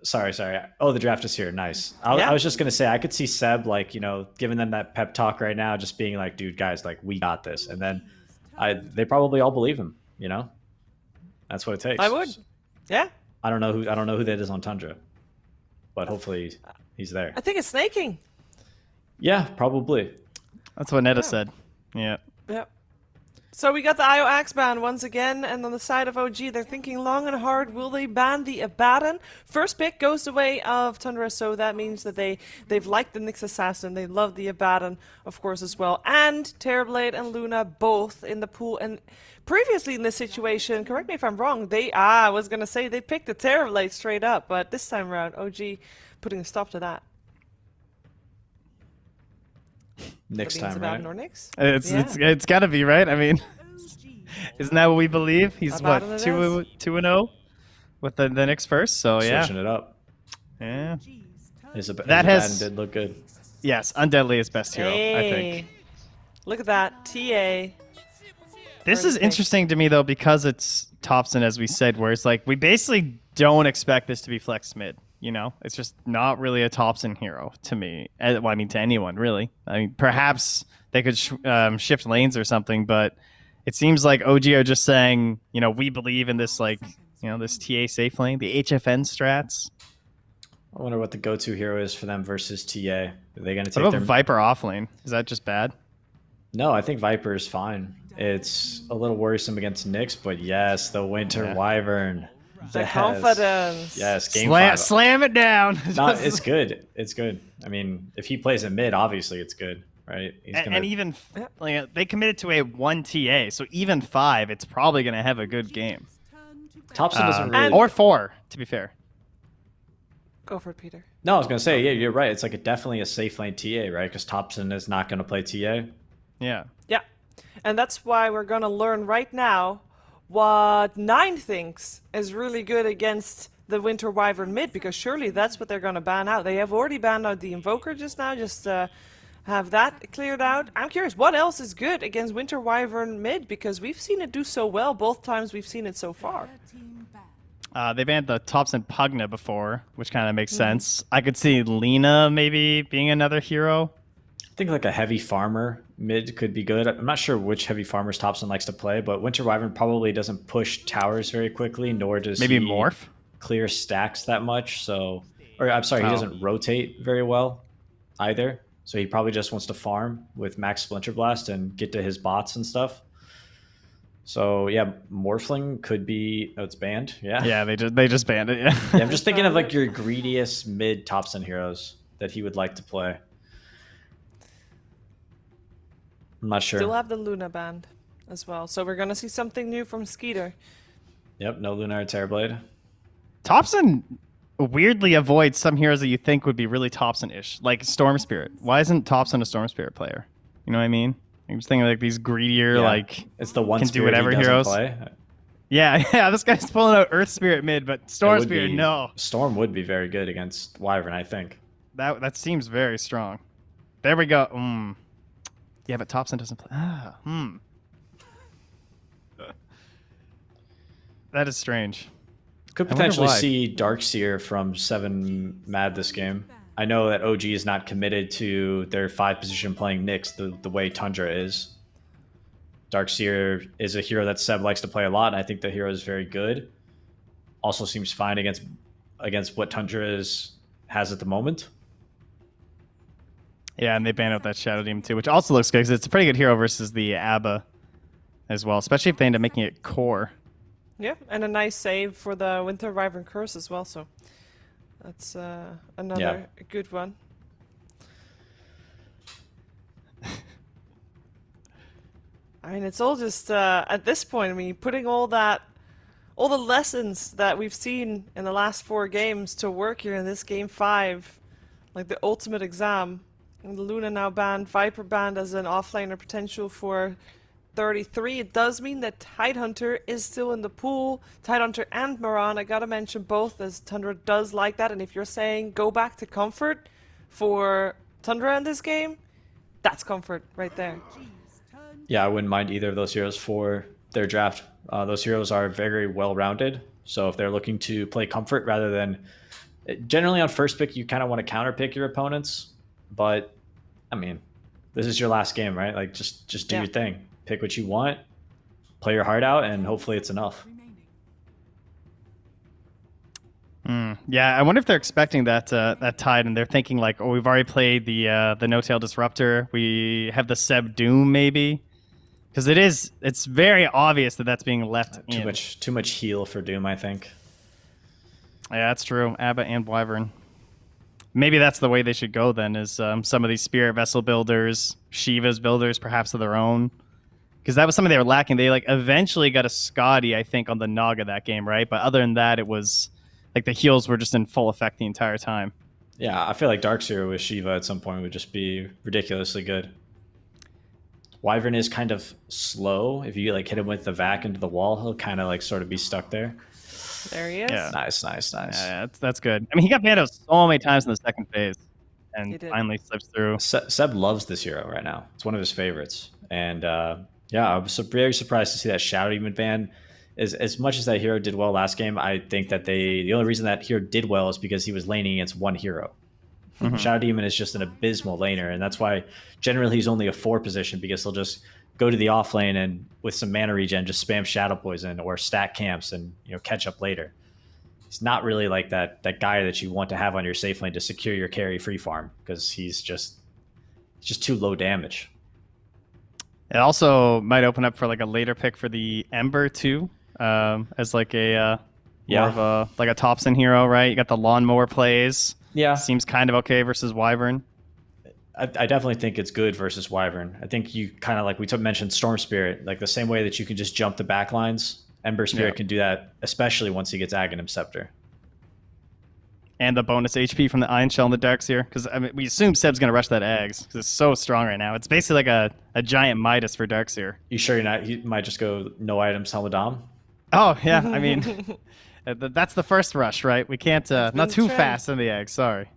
Sorry. Oh, the draft is here. Nice. I Yeah. was just gonna say I could see Seb like giving them that pep talk right now, just being like, dude, guys, like we got this, and then they probably all believe him. That's what it I would. takes. Yeah. I don't know who that is on Tundra, but hopefully he's there. I think it's snaking. Yeah, probably. That's what Netta Yeah. said. Yeah. Yeah. So we got the IO Axe ban once again, and on the side of OG, they're thinking long and hard. Will they ban the Abaddon? First pick goes the way of Tundra, so that means that they've liked the Nyx Assassin. They love the Abaddon, of course, as well. And Terrorblade and Luna both in the pool. And previously in this situation, correct me if I'm wrong, I was going to say they picked the Terrorblade straight up, but this time around, OG putting a stop to that. Next time, right? Abaddon or Nyx? It's got to be, right? I mean, isn't that what we believe? He's Abaddon what, it 2 and 0 with the Knicks first, so yeah. Switching it up. Yeah. His has- did look good. Yes, Undeadly is best hero, I think. Look at that. TA. This is interesting to me though because it's Thompson, as we said, where it's like we basically don't expect this to be flex mid. It's just not really a Thompson hero to me. Well, I mean, to anyone really. I mean, perhaps they could shift lanes or something, but it seems like OG are just saying, we believe in this, like, this TA safe lane, the HFN strats. I wonder what the go-to hero is for them versus TA. Are they going to What take about their Viper off lane? Is that just bad? No, I think Viper is fine. It's a little worrisome against Nyx, but yes, the Winter Wyvern. The Yes. confidence. Yes, game 5. Slam it down. No, it's good. It's good. I mean, if he plays in mid, obviously it's good, right? He's And even like they committed to a 1 TA, so even 5, it's probably going to have a good game. Thompson doesn't really. Or 4, to be fair. Go for it, Peter. No, I was gonna say, yeah, you're right. It's like definitely a safe lane TA, right? Because Thompson is not gonna play TA. Yeah. Yeah. And that's why we're going to learn right now what Nine thinks is really good against the Winter Wyvern mid, because surely that's what they're going to ban out. They have already banned out the Invoker just now, have that cleared out. I'm curious, what else is good against Winter Wyvern mid? Because we've seen it do so well both times we've seen it so far. They banned the Thompson Pugna before, which kind of makes sense. I could see Lena maybe being another hero. I think like a heavy farmer mid could be good. I'm not sure which heavy farmers Thompson likes to play, but Winter Wyvern probably doesn't push towers very quickly, nor does Maybe he Morph? clear stacks that much. So, or I'm sorry, he doesn't rotate very well either. So he probably just wants to farm with max Splinter Blast and get to his bots and stuff. So yeah, Morphling could be. Oh, it's banned. Yeah. Yeah, they just banned it. Yeah. Yeah, I'm just thinking of like your greediest mid Thompson heroes that he would like to play. I'm not sure. Still have the Luna band as well. So we're going to see something new from Skeeter. Yep, no Lunar Terrorblade. Thompson weirdly avoids some heroes that you think would be really Thompson-ish, like Storm Spirit. Why isn't Thompson a Storm Spirit player? You know what I mean? I'm just thinking like these greedier, like it's the one can do spirit whatever he doesn't heroes. play. Yeah. This guy's pulling out Earth Spirit mid, but Storm Spirit, no. Storm would be very good against Wyvern, I think. That seems very strong. There we go. Yeah, but Thompson doesn't play. That is strange. Could potentially see Darkseer from 7 Mad this game. I know that OG is not committed to their 5 position playing Nyx the way Tundra is. Darkseer is a hero that Seb likes to play a lot, and I think the hero is very good. Also seems fine against what Tundra has at the moment. Yeah, and they banned out that Shadow Demon too, which also looks good because it's a pretty good hero versus the Abba as well, especially if they end up making it core. Yeah, and a nice save for the Winter Wyvern Curse as well, so that's another good one. I mean, it's all just, at this point, I mean, putting all the lessons that we've seen in the last 4 games to work here in this game 5, like the ultimate exam. And Luna now banned, Viper banned as an offlaner potential for 33. It does mean that Tidehunter is still in the pool. Tidehunter and Moran, I gotta mention both, as Tundra does like that. And if you're saying go back to comfort for Tundra in this game, that's comfort right there. Yeah, I wouldn't mind either of those heroes for their draft. Those heroes are very well-rounded. So if they're looking to play comfort rather than Generally, on first pick, you kind of want to counter pick your opponents, but I mean, this is your last game, right? Like, just do your thing, pick what you want, play your heart out, and hopefully it's enough. Yeah, I wonder if they're expecting that that tide, and they're thinking like, oh, we've already played the No-Tail Disruptor. We have the Seb Doom maybe, because it's very obvious that that's being left in. Too much heal for Doom, I think. Yeah, that's true. Abba and Wyvern. Maybe that's the way they should go then. Is some of these Spirit Vessel builders, Shiva's builders, perhaps of their own. Because that was something they were lacking. They like eventually got a Scotty, I think, on the Naga that game, right? But other than that, it was like the heals were just in full effect the entire time. Yeah, I feel like Darkseer with Shiva at some point would just be ridiculously good. Wyvern is kind of slow. If you like hit him with the vac into the wall, he'll kind of like sort of be stuck there. There he is. Yeah. Nice. Yeah, that's good. I mean, he got banned out so many times in the second phase, and finally slips through. Seb loves this hero right now. It's one of his favorites, and yeah, I was very surprised to see that Shadow Demon ban. As much as that hero did well last game, I think that the only reason that hero did well is because he was laning against one hero. Shadow Demon is just an abysmal laner, and that's why generally he's only a 4 position, because he'll just go to the off lane and with some mana regen just spam Shadow Poison or stack camps and catch up later. He's not really like that guy that you want to have on your safe lane to secure your carry free farm, because he's just too low damage. It also might open up for like a later pick for the Ember too, as like a more of a like a Thompson hero, right? You got the lawnmower plays. Yeah, seems kind of okay versus Wyvern. I definitely think it's good versus Wyvern. I think you kind of like we mentioned Storm Spirit, like the same way that you can just jump the back lines. Ember Spirit can do that, especially once he gets Aghanim Scepter. And the bonus HP from the Iron Shell and the Darkseer, because I mean, we assume Seb's going to rush that Ags, because it's so strong right now. It's basically like a giant Midas for Darkseer. You sure you're not? You might just go no items, Helmadam? Oh, yeah. I mean, that's the first rush, right? We can't, not too fast in the Ags, sorry.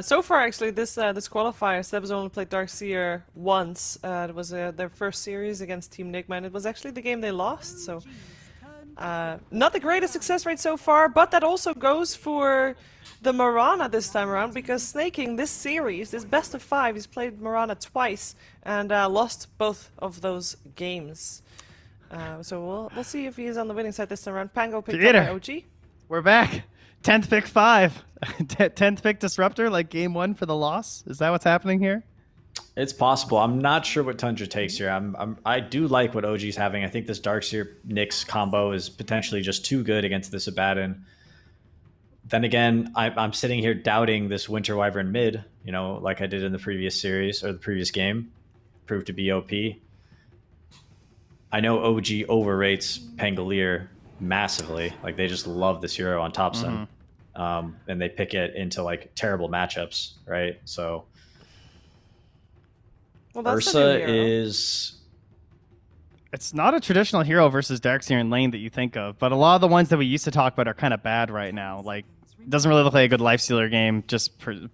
So far, actually, this qualifier, Seb's only played Darkseer once. It was their first series against Team Nigma, and it was actually the game they lost, so... not the greatest success rate so far, but that also goes for the Mirana this time around, because Snaking this series, this best of 5, he's played Mirana twice and lost both of those games. So we'll see if he's on the winning side this time around. Pango picked up by OG. We're back. 10th pick 5. 10th pick Disruptor, like game 1 for the loss. Is that what's happening here? It's possible. I'm not sure what Tundra takes here. I do like what OG's having. I think this Darkseer Nyx combo is potentially just too good against this Abaddon. Then again, I'm sitting here doubting this Winter Wyvern mid, like I did in the previous series or the previous game. Proved to be OP. I know OG overrates Pangolier massively. Like, they just love this hero on Thompson. And they pick it into like terrible matchups, right? So Ursa is... It's not a traditional hero versus Darkseer in lane that you think of, but a lot of the ones that we used to talk about are kind of bad right now. Like, it doesn't really look like a good Lifestealer game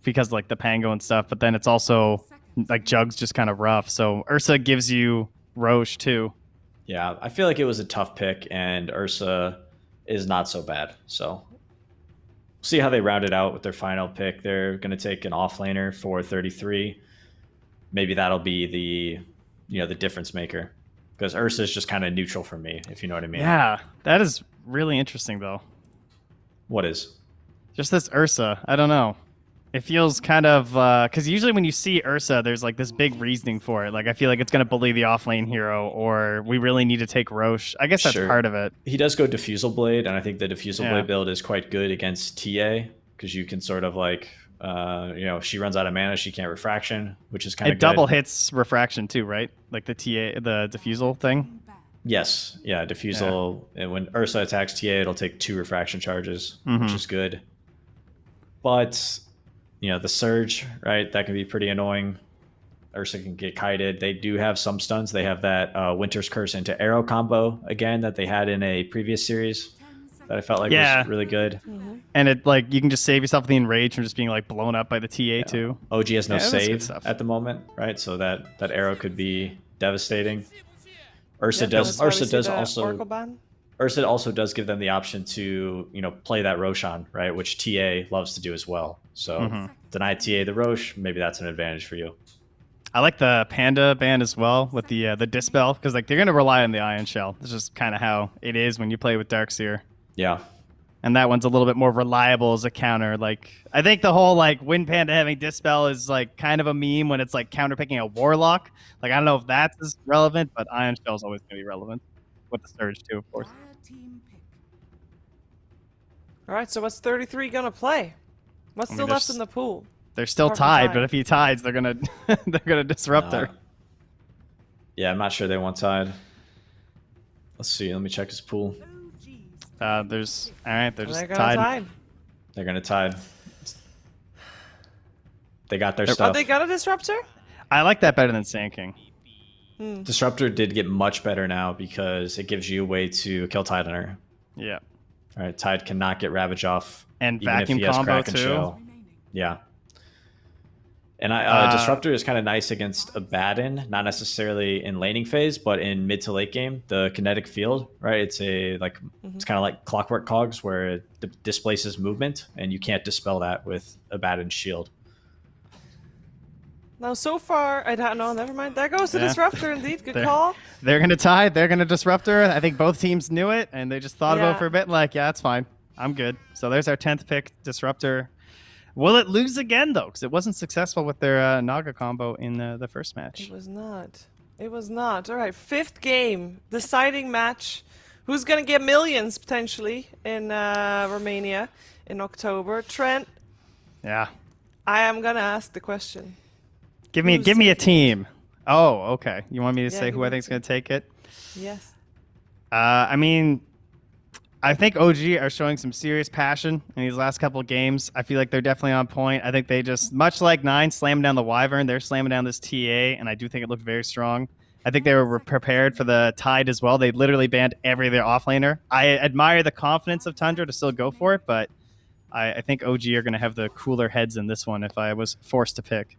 because like the Pango and stuff, but then it's also like Jug's just kind of rough. So Ursa gives you Roche too. Yeah, I feel like it was a tough pick, and Ursa is not so bad. So see how they round it out with their final pick. They're going to take an offlaner for 33. Maybe that'll be the difference maker, because Ursa is just kind of neutral for me, if you know what I mean. Yeah, that is really interesting though. What is? Just this Ursa. I don't know. It feels kind of because usually when you see Ursa, there's like this big reasoning for it. Like, I feel like it's going to bully the offlane hero, or we really need to take Roche. I guess that's part of it. He does go Diffusal Blade, and I think the Diffusal Blade build is quite good against TA, because you can sort of like, she runs out of mana, she can't refraction, which is kind of good. It double hits refraction too, right? Like the Diffusal thing? Yes. Yeah, Diffusal. Yeah. And when Ursa attacks TA, it'll take 2 refraction charges, which is good. But... the Surge, right? That can be pretty annoying. Ursa can get kited. They do have some stuns. They have that Winter's Curse into Arrow combo, again, that they had in a previous series that I felt like was really good. And it like you can just save yourself the Enrage from just being like blown up by the TA too. OG has no save at the moment, right? So that Arrow could be devastating. Ursa does also... Ursa also does give them the option to, play that Roshan, right, which TA loves to do as well. So deny TA the Rosh, maybe that's an advantage for you. I like the Panda ban as well with the Dispel, because like they're gonna rely on the Ion Shell. It's just kind of how it is when you play with Darkseer. Yeah. And that one's a little bit more reliable as a counter. Like, I think the whole like Wind Panda having Dispel is like kind of a meme when it's like counterpicking a Warlock. Like, I don't know if that's as relevant, but Ion Shell is always going to be relevant with the Surge too, of course. All right, so what's 33 gonna play? What's still left in the pool? They're still tied, but if he ties, they're gonna disrupt her. Yeah, I'm not sure they want tied. Let's see. Let me check his pool. They're just tied. They're gonna tie. They got their stuff. Oh, they got a disruptor? I like that better than Sand King. Disruptor did get much better now because it gives you a way to kill Tide on her. Yeah. All right, Tide cannot get Ravage off. And even vacuum if he has combo Kraken too. Shell. Yeah. And Disruptor is kind of nice against Abaddon, not necessarily in laning phase, but in mid to late game. The kinetic field, right? It's it's kind of like Clockwork Cogs, where it displaces movement, and you can't dispel that with Abaddon's shield. Now, so far, I don't know. Never mind. There goes the Disruptor. Indeed, good call. They're gonna tie. They're gonna Disruptor. I think both teams knew it, and they just thought about it for a bit. Like, yeah, it's fine. I'm good. So there's our 10th pick, Disruptor. Will it lose again, though? Because it wasn't successful with their Naga combo in the first match. It was not. It was not. All right, 5th game. Deciding match. Who's going to get millions, potentially, in Romania in October? Trent? Yeah. I am going to ask the question. Give me a team. Oh, okay. You want me to say who I think is going to take it? Yes. I mean, I think OG are showing some serious passion in these last couple of games. I feel like they're definitely on point. I think they just, much like 9 slamming down the Wyvern, they're slamming down this TA, and I do think it looked very strong. I think they were prepared for the Tide as well. They literally banned every other offlaner. I admire the confidence of Tundra to still go for it, but I think OG are going to have the cooler heads in this one if I was forced to pick.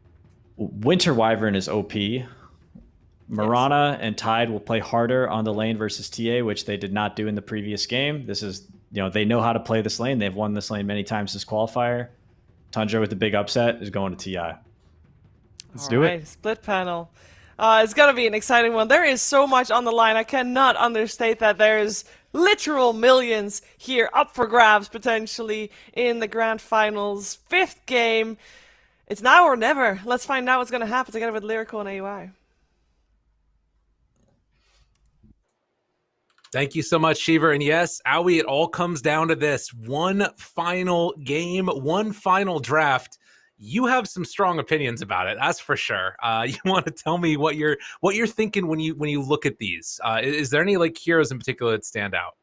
Winter Wyvern is OP. Mirana and Tide will play harder on the lane versus TA, which they did not do in the previous game. This is, they know how to play this lane. They've won this lane many times this qualifier. Tundra with the big upset is going to TI. Let's do it. Split panel. It's going to be an exciting one. There is so much on the line. I cannot understate that. There's literal millions here up for grabs potentially in the grand finals. 5th game. It's now or never. Let's find out what's going to happen together with Lyrical and Aui. Thank you so much, Shiver. And yes, Aui, it all comes down to this. One final game, one final draft. You have some strong opinions about it, that's for sure. You want to tell me what you're thinking when you look at these? Is there any heroes in particular that stand out?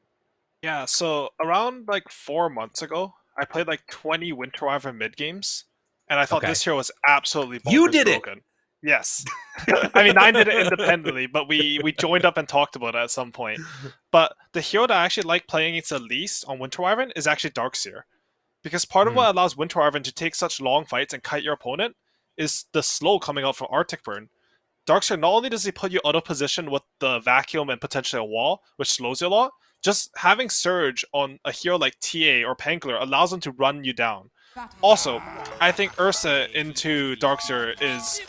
Yeah, so around 4 months ago, I played 20 Winter Wyvern mid games, and I thought this hero was absolutely bonkers You did broken. it. Yes. I mean, 9 did it independently, but we joined up and talked about it at some point. But the hero that I actually like playing against the least on Winter Wyvern is actually Darkseer. Because part of what allows Winter Wyvern to take such long fights and kite your opponent is the slow coming out from Arctic Burn. Darkseer, not only does he put you out of position with the vacuum and potentially a wall, which slows you a lot, just having Surge on a hero like TA or Pangler allows him to run you down. Also, I think Ursa into Darkseer is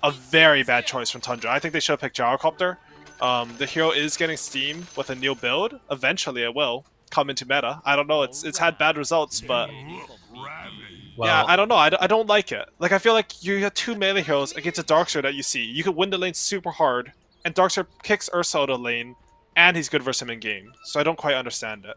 a very bad choice from Tundra. I think they should have picked Gyrocopter. The hero is getting steam with a new build. Eventually it will come into meta. I don't know, it's had bad results, but yeah, I don't know. I don't like it. I feel like you have 2 melee heroes against a Darkseer that you see. You could win the lane super hard, and Darkseer kicks Ursa out of the lane, and he's good versus him in game. So I don't quite understand it.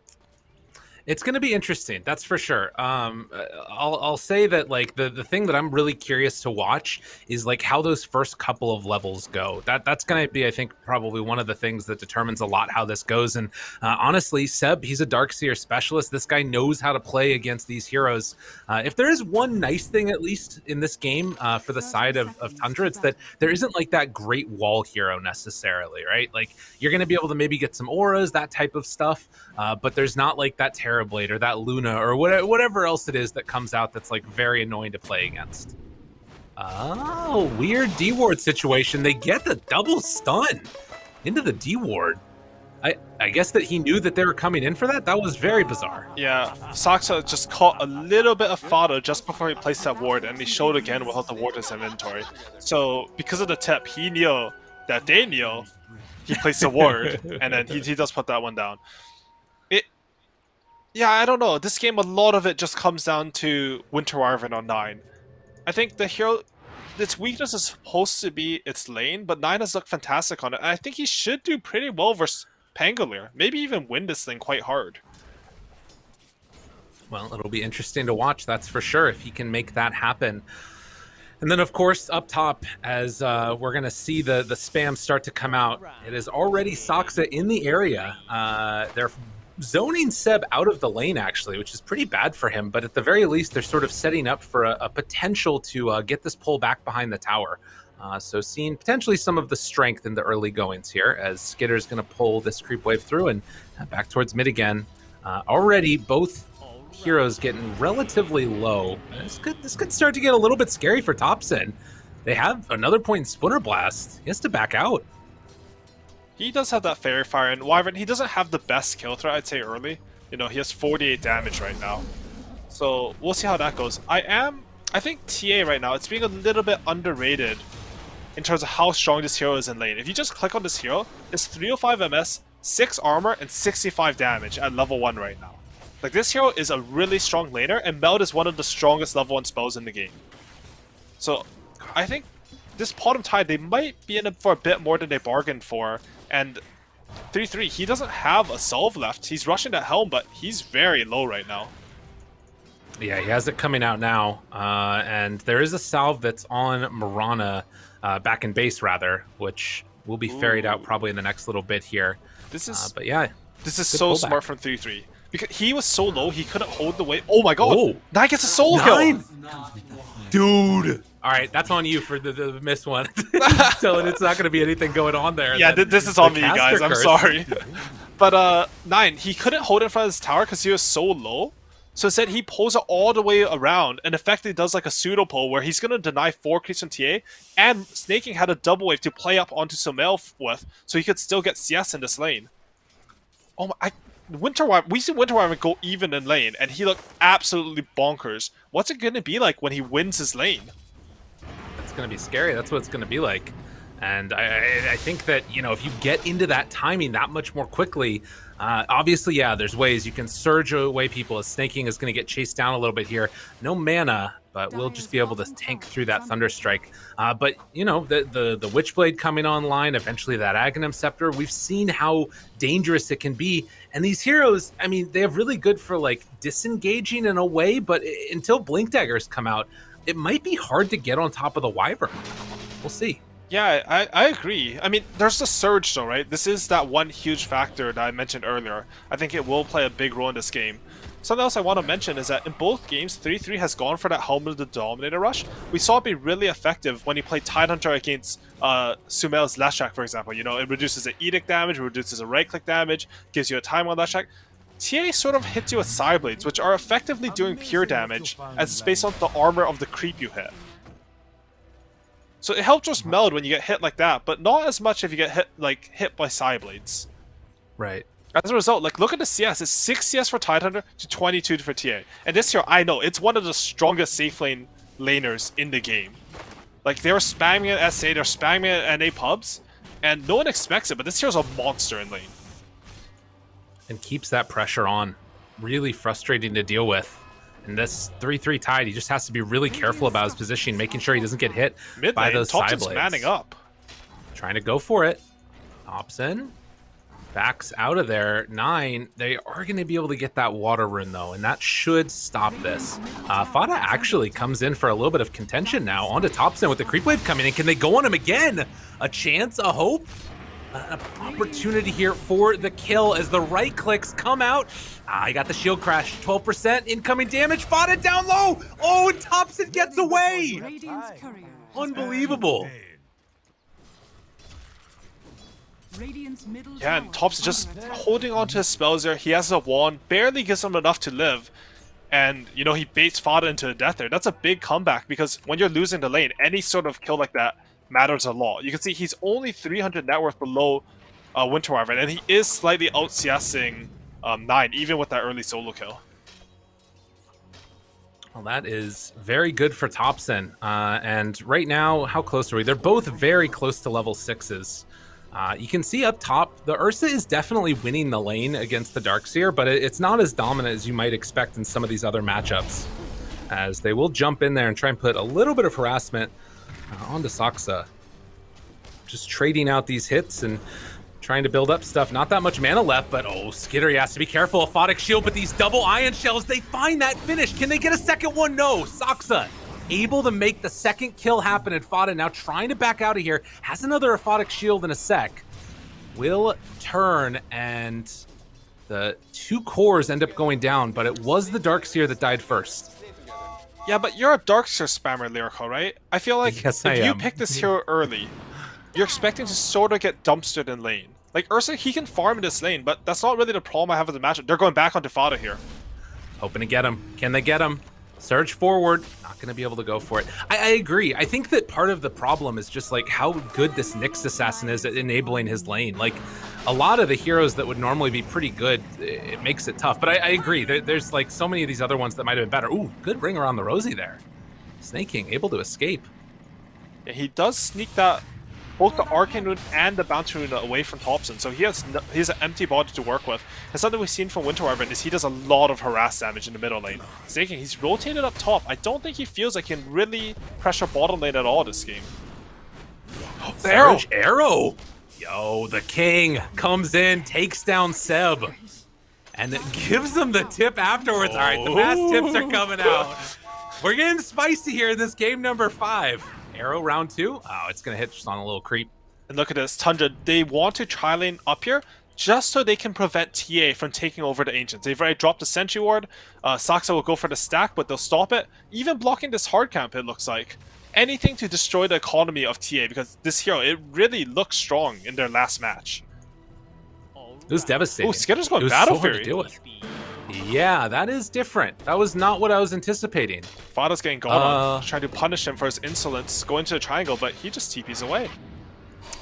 It's going to be interesting, that's for sure. I'll say that the thing that I'm really curious to watch is how those first couple of levels go. That's going to be, I think, probably one of the things that determines a lot how this goes. And honestly, Seb, he's a Darkseer specialist. This guy knows how to play against these heroes. If there is one nice thing, at least in this game, for the side of Tundra, it's that there isn't that great wall hero necessarily, right? You're going to be able to maybe get some auras, that type of stuff, but there's not that Terrorblade or that Luna or whatever else it is that comes out that's very annoying to play against. Oh, weird D-Ward situation. They get the double stun into the D-Ward. I guess that he knew that they were coming in for that. That was very bizarre. Yeah, Saksa just caught a little bit of fodder just before he placed that ward, and he showed again without the ward in his inventory. So because of the tip, he knew that they knew he placed a ward, and then he does put that one down. Yeah, I don't know. This game, a lot of it just comes down to Winter Wyvern on 9. I think the hero, its weakness is supposed to be its lane, but 9 has looked fantastic on it. And I think he should do pretty well versus Pangolier. Maybe even win this thing quite hard. Well, it'll be interesting to watch, that's for sure, if he can make that happen. And then, of course, up top, as we're going to see the spam start to come out, it is already Saksa in the area. They're zoning Seb out of the lane, actually, which is pretty bad for him. But at the very least, they're sort of setting up for a potential to get this pull back behind the tower. So seeing potentially some of the strength in the early goings here, as Skitter's going to pull this creep wave through and back towards mid again. Already, both heroes getting relatively low. This could start to get a little bit scary for Thompson. They have another point in Splinter Blast. He has to back out. He does have that Fairy Fire, and Wyvern, he doesn't have the best kill threat, I'd say, early. You know, he has 48 damage right now. So, we'll see how that goes. I think TA right now, it's being a little bit underrated in terms of how strong this hero is in lane. If you just click on this hero, it's 305 MS, 6 armor, and 65 damage at level 1 right now. Like, this hero is a really strong laner, and Meld is one of the strongest level 1 spells in the game. So, I think this bottom tide, they might be in it for a bit more than they bargained for. And 3-3, he doesn't have a salve left. He's rushing that helm, but he's very low right now. Yeah, he has it coming out now. And there is a salve that's on Mirana, back in base rather, which will be ferried out probably in the next little bit here. This is but yeah, this is so smart from 3-3. Because he was so low, he couldn't hold the weight. Oh my god! Oh. Nine gets a soul kill! Dude! Alright, that's on you for the missed one. So it's not going to be anything going on there. Yeah, this is on me, guys. I'm sorry. But 9, he couldn't hold it in front of his tower because he was so low. So instead, he pulls it all the way around and effectively does like a pseudo pull where he's going to deny 4 creeps from TA, and Snaking had a double wave to play up onto Sumail with, so he could still get CS in this lane. Oh my... we see Winter Wyvern go even in lane, and he looked absolutely bonkers. What's it going to be like when he wins his lane? It's going to be scary. That's what it's going to be like. And I think that, you know, if you get into that timing that much more quickly, obviously, yeah, there's ways you can surge away people as Snaking is going to get chased down a little bit here. No mana, but we'll just be able to tank through that Thunderstrike. But, you know, the Witchblade coming online, eventually that Aghanim Scepter, we've seen how dangerous it can be. And these heroes, I mean, they have really good for, like, disengaging in a way, but until Blink Daggers come out, it might be hard to get on top of the Wyvern. We'll see. Yeah, I agree. I mean, there's the surge though, right? This is that one huge factor that I mentioned earlier. I think it will play a big role in this game. Something else I want to mention is that in both games, 3-3 has gone for that Helmet of the Dominator rush. We saw it be really effective when he played Tidehunter against Sumail's Leshrac, for example. You know, it reduces the Edict damage, reduces the right-click damage, gives you a time on Leshrac. TA sort of hits you with Side Blades, which are effectively doing pure damage as it's based on the armor of the creep you hit. So it helps just meld when you get hit like that, but not as much if you get hit by Side Blades. Right. As a result, like, look at the CS. It's 6 CS for Tidehunter to 22 for TA. And this hero, I know, it's one of the strongest safe lane laners in the game. Like, they were spamming it at SA, they're spamming it at NA pubs, and no one expects it, but this hero's a monster in lane. And keeps that pressure on. Really frustrating to deal with. And this 3-3 Tide, he just has to be really careful about his positioning, making sure he doesn't get hit by those Side Blades. Manning up. Trying to go for it. Hobson backs out of there. 9, they are going to be able to get that water rune, though, and that should stop this. Fada actually comes in for a little bit of contention now. Onto Thompson with the creep wave coming in. Can they go on him again? A chance, a hope? An opportunity here for the kill as the right clicks come out. I got the shield crash. 12% incoming damage. Fada down low. Oh, and Thompson gets away. Unbelievable. Yeah, and Thompson just holding on to his spells there. He has a wand, barely gives him enough to live. And, you know, he baits Fada into a death there. That's a big comeback because when you're losing the lane, any sort of kill like that matters a lot. You can see he's only 300 net worth below Winter Wyvern, and he is slightly out CSing 9, even with that early solo kill. Well, that is very good for Thompson. And right now, how close are we? They're both very close to level 6s. You can see up top, the Ursa is definitely winning the lane against the Darkseer, but it's not as dominant as you might expect in some of these other matchups, as they will jump in there and try and put a little bit of harassment onto Saksa. Just trading out these hits and trying to build up stuff. Not that much mana left, but oh, Skitter, he has to be careful. Aphotic Shield, but these double Ion Shells, they find that finish. Can they get a second one? No. Saksa able to make the second kill happen, and Fada now trying to back out of here. Has another Aphotic Shield in a sec. Will turn, and the 2 cores end up going down, but it was the Darkseer that died first. Yeah, but you're a Darkseer spammer, Lyrical, right? I feel like Yes, if you pick this hero early, you're expecting to sort of get dumpstered in lane. Like, Ursa, he can farm in this lane, but that's not really the problem I have with the matchup. They're going back onto Fada here. Hoping to get him. Can they get him? Surge forward. Not going to be able to go for it. I agree. I think that part of the problem is just like how good this Nyx assassin is at enabling his lane. Like, a lot of the heroes that would normally be pretty good, it makes it tough. But I agree. There's like so many of these other ones that might have been better. Ooh, good ring around the Rosie there. Snaking, able to escape. Yeah, he does sneak that both the Arcane Rune and the Bounty Rune away from Thompson, so he has an empty body to work with. And something we've seen from Winter Wyvern is he does a lot of harass damage in the middle lane. Snaking, he's rotated up top. I don't think he feels like he can really pressure bottom lane at all this game. The arrow! Yo, the king comes in, takes down Seb, and it gives him the tip afterwards. All right, the fast tips are coming out. We're getting spicy here in this game number 5. Arrow round 2. Oh, it's going to hit just on a little creep. And look at this, Tundra, they want to tri-lane up here just so they can prevent TA from taking over the Ancients. They've already dropped the Sentry Ward. Saksa will go for the stack, but they'll stop it. Even blocking this hard camp, it looks like. Anything to destroy the economy of TA, because this hero, it really looks strong in their last match. It was devastating. Oh, Skitter's going it was Battle so hard Fury. to deal with. Yeah, that is different. That was not what I was anticipating. Fada's getting gone on, trying to punish him for his insolence, going to the triangle, but he just TPs away.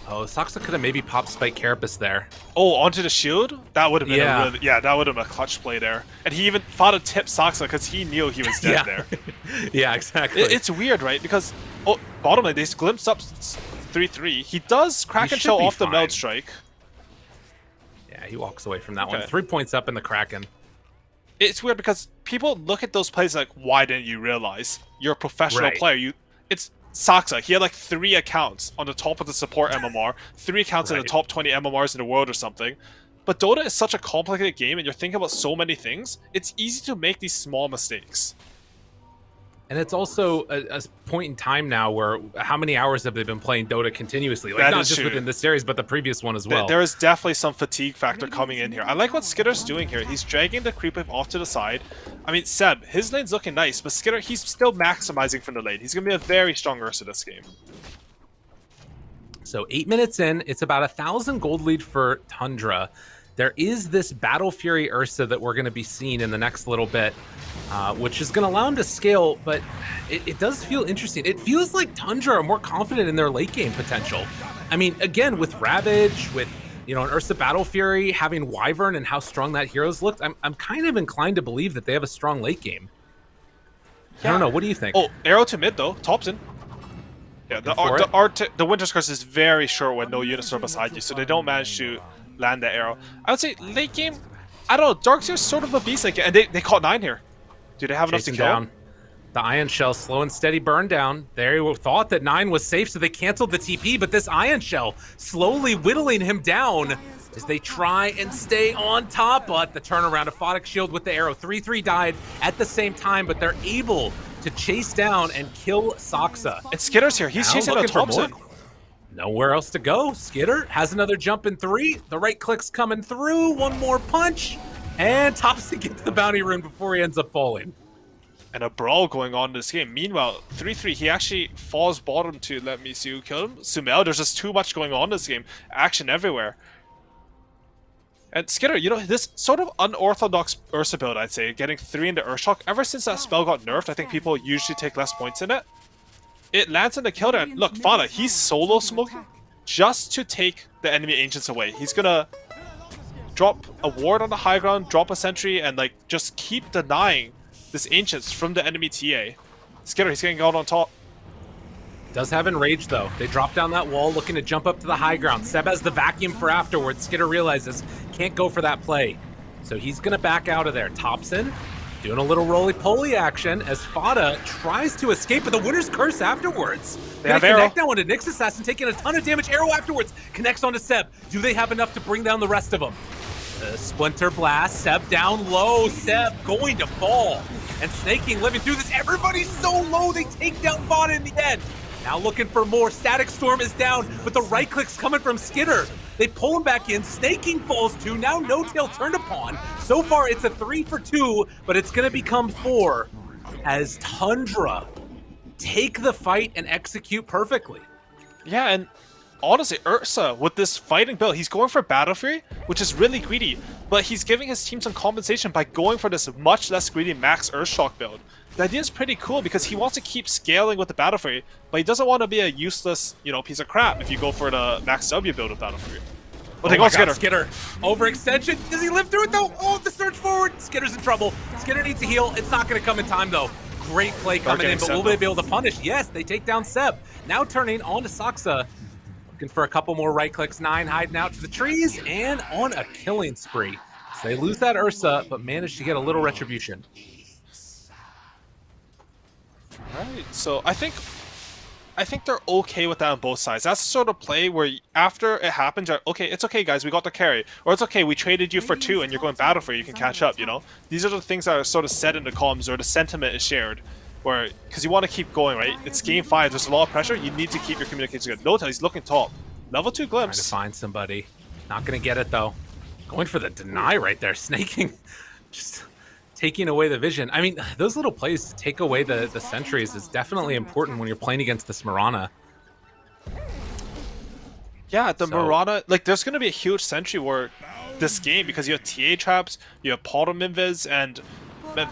Oh, Saksa could have maybe popped Spike Carapace there. Oh, onto the shield? That would have been that would have been a clutch play there. And he even Fada tipped Saksa because he knew he was dead there. Yeah, exactly. It's weird, right? Because bottom lane, they glimpse up 3-3. He does Kraken Shell off the Meld Strike. Yeah, he walks away from that one. 3 points up in the Kraken. It's weird because people look at those plays like, why didn't you realize? You're a professional player. It's Saksa. He had like 3 accounts on the top of the support MMR, 3 accounts in the top 20 MMRs in the world or something. But Dota is such a complicated game and you're thinking about so many things, it's easy to make these small mistakes. And it's also a point in time now where how many hours have they been playing Dota continuously? Like, not just within this series, but the previous one as well. There is definitely some fatigue factor coming in here. I like what Skitter's doing here. He's dragging the creep wave off to the side. I mean, Seb, his lane's looking nice, but Skitter, he's still maximizing from the lane. He's going to be a very strong Ursa this game. So 8 minutes in, it's about 1,000 gold lead for Tundra. There is this Battle Fury Ursa that we're going to be seeing in the next little bit, which is going to allow him to scale, but it does feel interesting. It feels like Tundra are more confident in their late game potential. I mean, again, with Ravage, with an Ursa Battle Fury, having Wyvern and how strong that hero's looked, I'm kind of inclined to believe that they have a strong late game. I don't know. What do you think? Oh, arrow to mid though, Thompson. Yeah, the Winter's Curse is very short when no units are beside you, so they don't manage to land that arrow. I would say late game, I don't know, Darkseer's sort of a beast late game, and they caught 9 here. Do they have enough to kill? Down. The Ion Shell, slow and steady burn down. They thought that 9 was safe, so they canceled the TP, but this Ion Shell slowly whittling him down as they try and stay on top, but the turnaround, Aphotic Shield with the arrow. 3-3 died at the same time, but they're able to chase down and kill Saksa. And Skitter's here. He's chasing down Thompson. Nowhere else to go. Skitter has another jump in 3. The right click's coming through. One more punch. And Thompson gets the bounty rune before he ends up falling. And a brawl going on in this game. Meanwhile, 3-3, he actually falls bottom to, let me see who killed him. Sumail, there's just too much going on in this game. Action everywhere. And Skitter, this sort of unorthodox Ursa build, I'd say, getting 3 into Earthshock, ever since that spell got nerfed, I think people usually take less points in it. It lands in the kill there, and look, Fada, he's solo smoking. just to take the enemy Ancients away. He's gonna drop a ward on the high ground, drop a sentry, and like just keep denying this Ancients from the enemy TA. Skitter, he's getting out on top. Does have Enrage, though. They drop down that wall, looking to jump up to the high ground. Seb has the vacuum for afterwards. Skitter realizes can't go for that play. So he's going to back out of there. Thompson doing a little roly-poly action as Fada tries to escape, but the Winner's Curse afterwards. They have connect Arrow. now onto Nyx Assassin, taking a ton of damage. Arrow afterwards connects onto Seb. Do they have enough to bring down the rest of them? Splinter Blast, Seb down low. Seb going to fall. And Snaking living through this. Everybody's so low, they take down Fada in the end. Now looking for more. Static Storm is down, but the right click's coming from Skitter. They pull him back in. Snaking falls too. Now No Tail turned upon. So far, it's a 3 for 2, but it's going to become 4 as Tundra take the fight and execute perfectly. Yeah, and honestly, Ursa, with this fighting build, he's going for Battle Fury, which is really greedy, but he's giving his team some compensation by going for this much less greedy Max Earthshock build. The idea is pretty cool because he wants to keep scaling with the Battle Fury, but he doesn't want to be a useless, piece of crap if you go for the Max W build of Battle Fury. But they go Skitter. Skitter. Overextension. Does he live through it though? Oh, the surge forward. Skitter's in trouble. Skitter needs to heal. It's not going to come in time though. Great play coming in, but will they be able to punish? Yes, they take down Seb. Now turning on to Saksa. Looking for a couple more right clicks. 9 hiding out to the trees and on a killing spree. So they lose that Ursa, but manage to get a little retribution. Right, so I think they're okay with that on both sides. That's the sort of play where after it happens, you're okay, it's okay guys, we got the carry. Or it's okay, we traded you for 2 and you're going Battle Fury, you can catch up, These are the things that are sort of said in the comms, or the sentiment is shared. Where, because you want to keep going, right? It's game 5, there's a lot of pressure, you need to keep your communication good. Nota, he's looking top. Level 2 glimpse. Trying to find somebody. Not going to get it though. Going for the deny right there, snaking. Just taking away the vision. I mean, those little plays to take away the sentries is definitely important when you're playing against this Mirana. Yeah, the Mirana, like, there's going to be a huge sentry war this game because you have TA traps, you have Portal Invis, and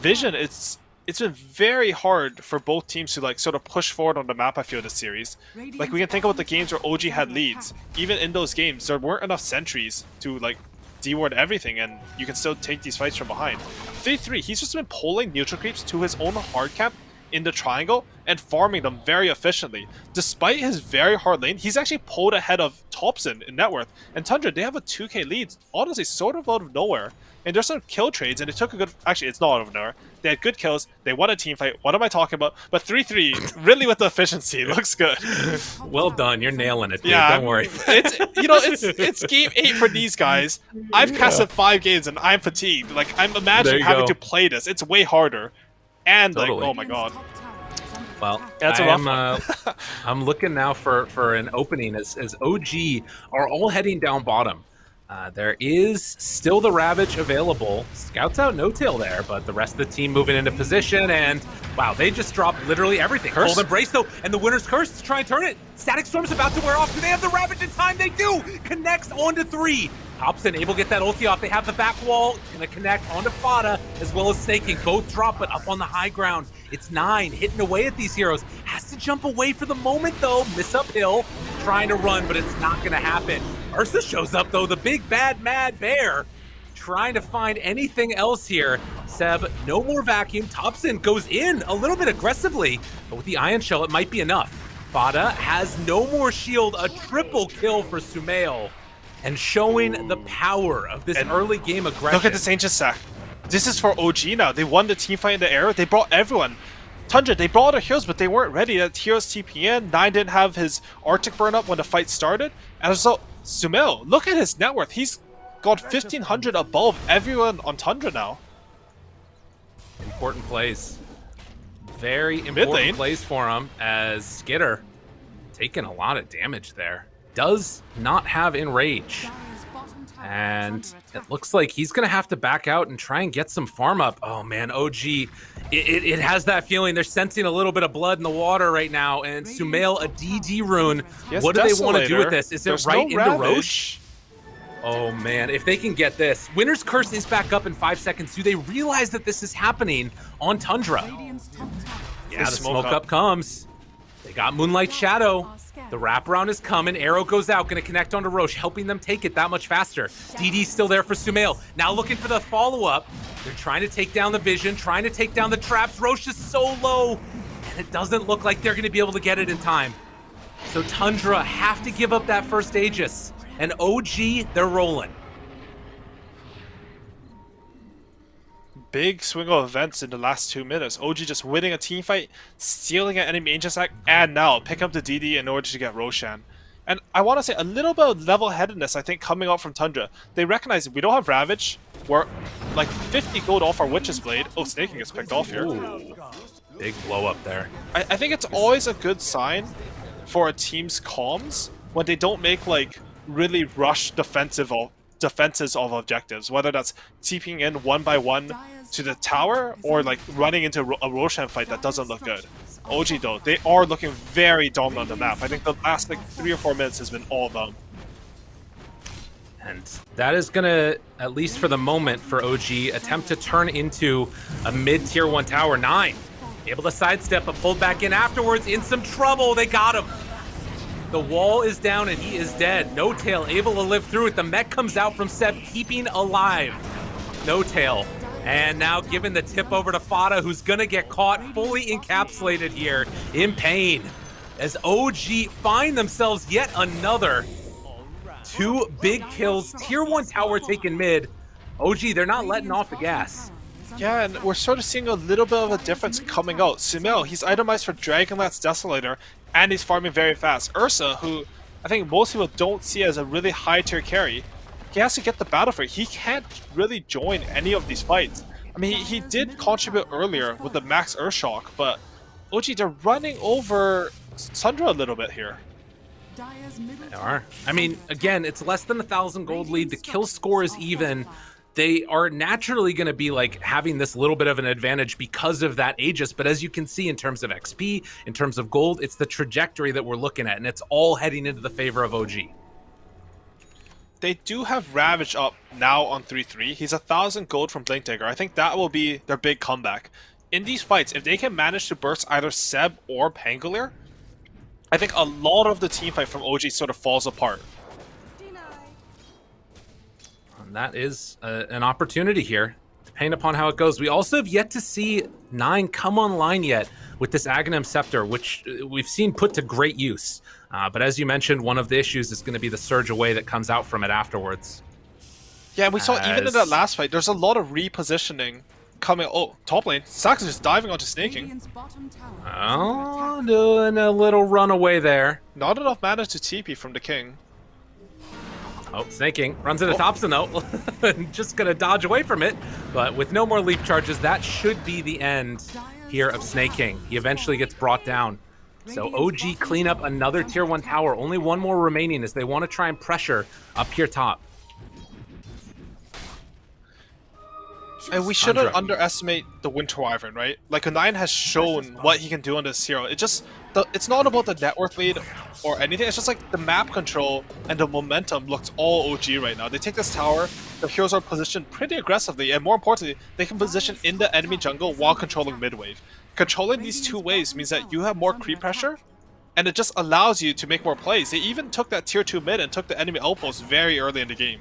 Vision. It's been very hard for both teams to, like, sort of push forward on the map, I feel, this series. Like, we can think about the games where OG had leads. Even in those games, there weren't enough sentries to, like, deward everything, and you can still take these fights from behind. 3-3, he's just been pulling neutral creeps to his own hard camp in the triangle and farming them very efficiently. Despite his very hard lane, he's actually pulled ahead of Thompson in net worth. And Tundra, they have a 2k lead, honestly, sort of out of nowhere. And there's some kill trades, and it took a good... Actually, it's not out of nowhere. They had good kills, they won a team fight. What am I talking about? But 3-3, really with the efficiency, looks good. Well done, you're nailing it, dude. Yeah, Don't worry. It's game 8 for these guys. I've casted 5 games, and I'm fatigued. Like, I'm imagining having to play this. It's way harder. And, like, oh my god. Well, that's a rough one. I'm looking now for an opening as OG are all heading down bottom. There is still the Ravage available. Scouts out No Tail there, but the rest of the team moving into position, and wow, they just dropped literally everything. Cold Embrace though, and the Winner's Curse to try and turn it. Static Storm's about to wear off. Do they have the Ravage in time? They do! Connects onto 3. Thompson able to get that ulti off. They have the back wall, gonna connect onto Fada, as well as Snaking. Both drop, but up on the high ground. It's 9, hitting away at these heroes. Has to jump away for the moment though. Miss uphill, trying to run, but it's not gonna happen. Ursa shows up though, the big bad mad bear, trying to find anything else here. Seb, no more vacuum. Thompson goes in a little bit aggressively, but with the Ion Shell, it might be enough. Fada has no more shield, a triple kill for Sumail, and showing the power of this early game aggression. Look at this Ancient Sack. This is for OG now. They won the team fight in the air. They brought everyone. Tundra, they brought their heroes, but they weren't ready. That heroes TPN. 9 didn't have his Arctic burn up when the fight started. And so, Sumail, look at his net worth. He's got 1,500 above everyone on Tundra now. Important plays. Very important plays for him, as Skitter taking a lot of damage there. Does not have Enrage. And it looks like he's going to have to back out and try and get some farm up. Oh man, OG, it has that feeling. They're sensing a little bit of blood in the water right now. And Sumail, a DD rune. Yes, what do they want to do with this? Is There's it right no into Ravage. Roche? Oh man, if they can get this. Winner's Curse is back up in 5 seconds. Do they realize that this is happening on Tundra? Yeah, the smoke up comes. They got Moonlight Shadow. The wraparound is coming. Arrow goes out, going to connect onto Roche, helping them take it that much faster. DD's still there for Sumail. Now looking for the follow-up. They're trying to take down the vision, trying to take down the traps. Roche is so low, and it doesn't look like they're going to be able to get it in time. So Tundra have to give up that first Aegis. And OG, they're rolling. Big swing of events in the last 2 minutes. OG just winning a team fight, stealing an enemy Aegis attack, and now pick up the DD in order to get Roshan. And I want to say a little bit of level-headedness, I think, coming out from Tundra. They recognize we don't have Ravage. We're like 50 gold off our Witch's Blade. Oh, Snaking is picked off here. Ooh, big blow up there. I think it's always a good sign for a team's comms when they don't make like really rush defenses of objectives, whether that's TPing in one by one to the tower or like running into a Roshan fight that doesn't look good. OG though, they are looking very dominant on the map. I think the last like 3 or 4 minutes has been all them. And that is going to, at least for the moment for OG, attempt to turn into a mid-tier 1 tower. 9 able to sidestep, but pulled back in afterwards. In some trouble, they got him. The wall is down and he is dead. No Tail able to live through it. The mech comes out from Seb, keeping alive No Tail. And now giving the tip over to Fada, who's gonna get caught fully encapsulated here in pain. As OG find themselves yet another 2 big kills. Tier 1 tower taken mid. OG, they're not letting off the gas. Yeah, and we're sort of seeing a little bit of a difference coming out. Sumail, he's itemized for Dragonlance Desolator, and he's farming very fast. Ursa, who I think most people don't see as a really high tier carry, he has to get the battle for it. He can't really join any of these fights. I mean, he did contribute earlier with the max Earthshock, but OG, they're running over Tundra a little bit here. They are. I mean, again, it's less than 1,000 gold lead. The kill score is even. They are naturally going to be like having this little bit of an advantage because of that Aegis. But as you can see in terms of XP, in terms of gold, it's the trajectory that we're looking at, and it's all heading into the favor of OG. They do have Ravage up now on 3-3. He's 1,000 gold from Blink Dagger. I think that will be their big comeback. In these fights, if they can manage to burst either Seb or Pangolier, I think a lot of the team fight from OG sort of falls apart. And that is an opportunity here, depending upon how it goes. We also have yet to see 9 come online yet with this Aghanim Scepter, which we've seen put to great use. But as you mentioned, one of the issues is going to be the Surge Away that comes out from it afterwards. Yeah, we saw even in that last fight, there's a lot of repositioning coming. Oh, top lane. Sax is just diving onto Snaking. Oh, doing a little runaway there. Not enough mana to TP from the King. Oh, Snaking runs into Thompson though. Just gonna dodge away from it, but with no more leap charges, that should be the end here of Snaking. He eventually gets brought down. So OG clean up another tier 1 tower. Only one more remaining as they want to try and pressure up here top. And we shouldn't underestimate the Winter Wyvern, right? Like, Nine has shown what he can do on this hero. It's not about the net worth lead or anything. It's just like the map control and the momentum looks all OG right now. They take this tower, the heroes are positioned pretty aggressively, and more importantly, they can position in the enemy jungle while controlling mid-wave. Controlling these 2 waves means that you have more creep pressure, and it just allows you to make more plays. They even took that tier 2 mid and took the enemy outpost very early in the game.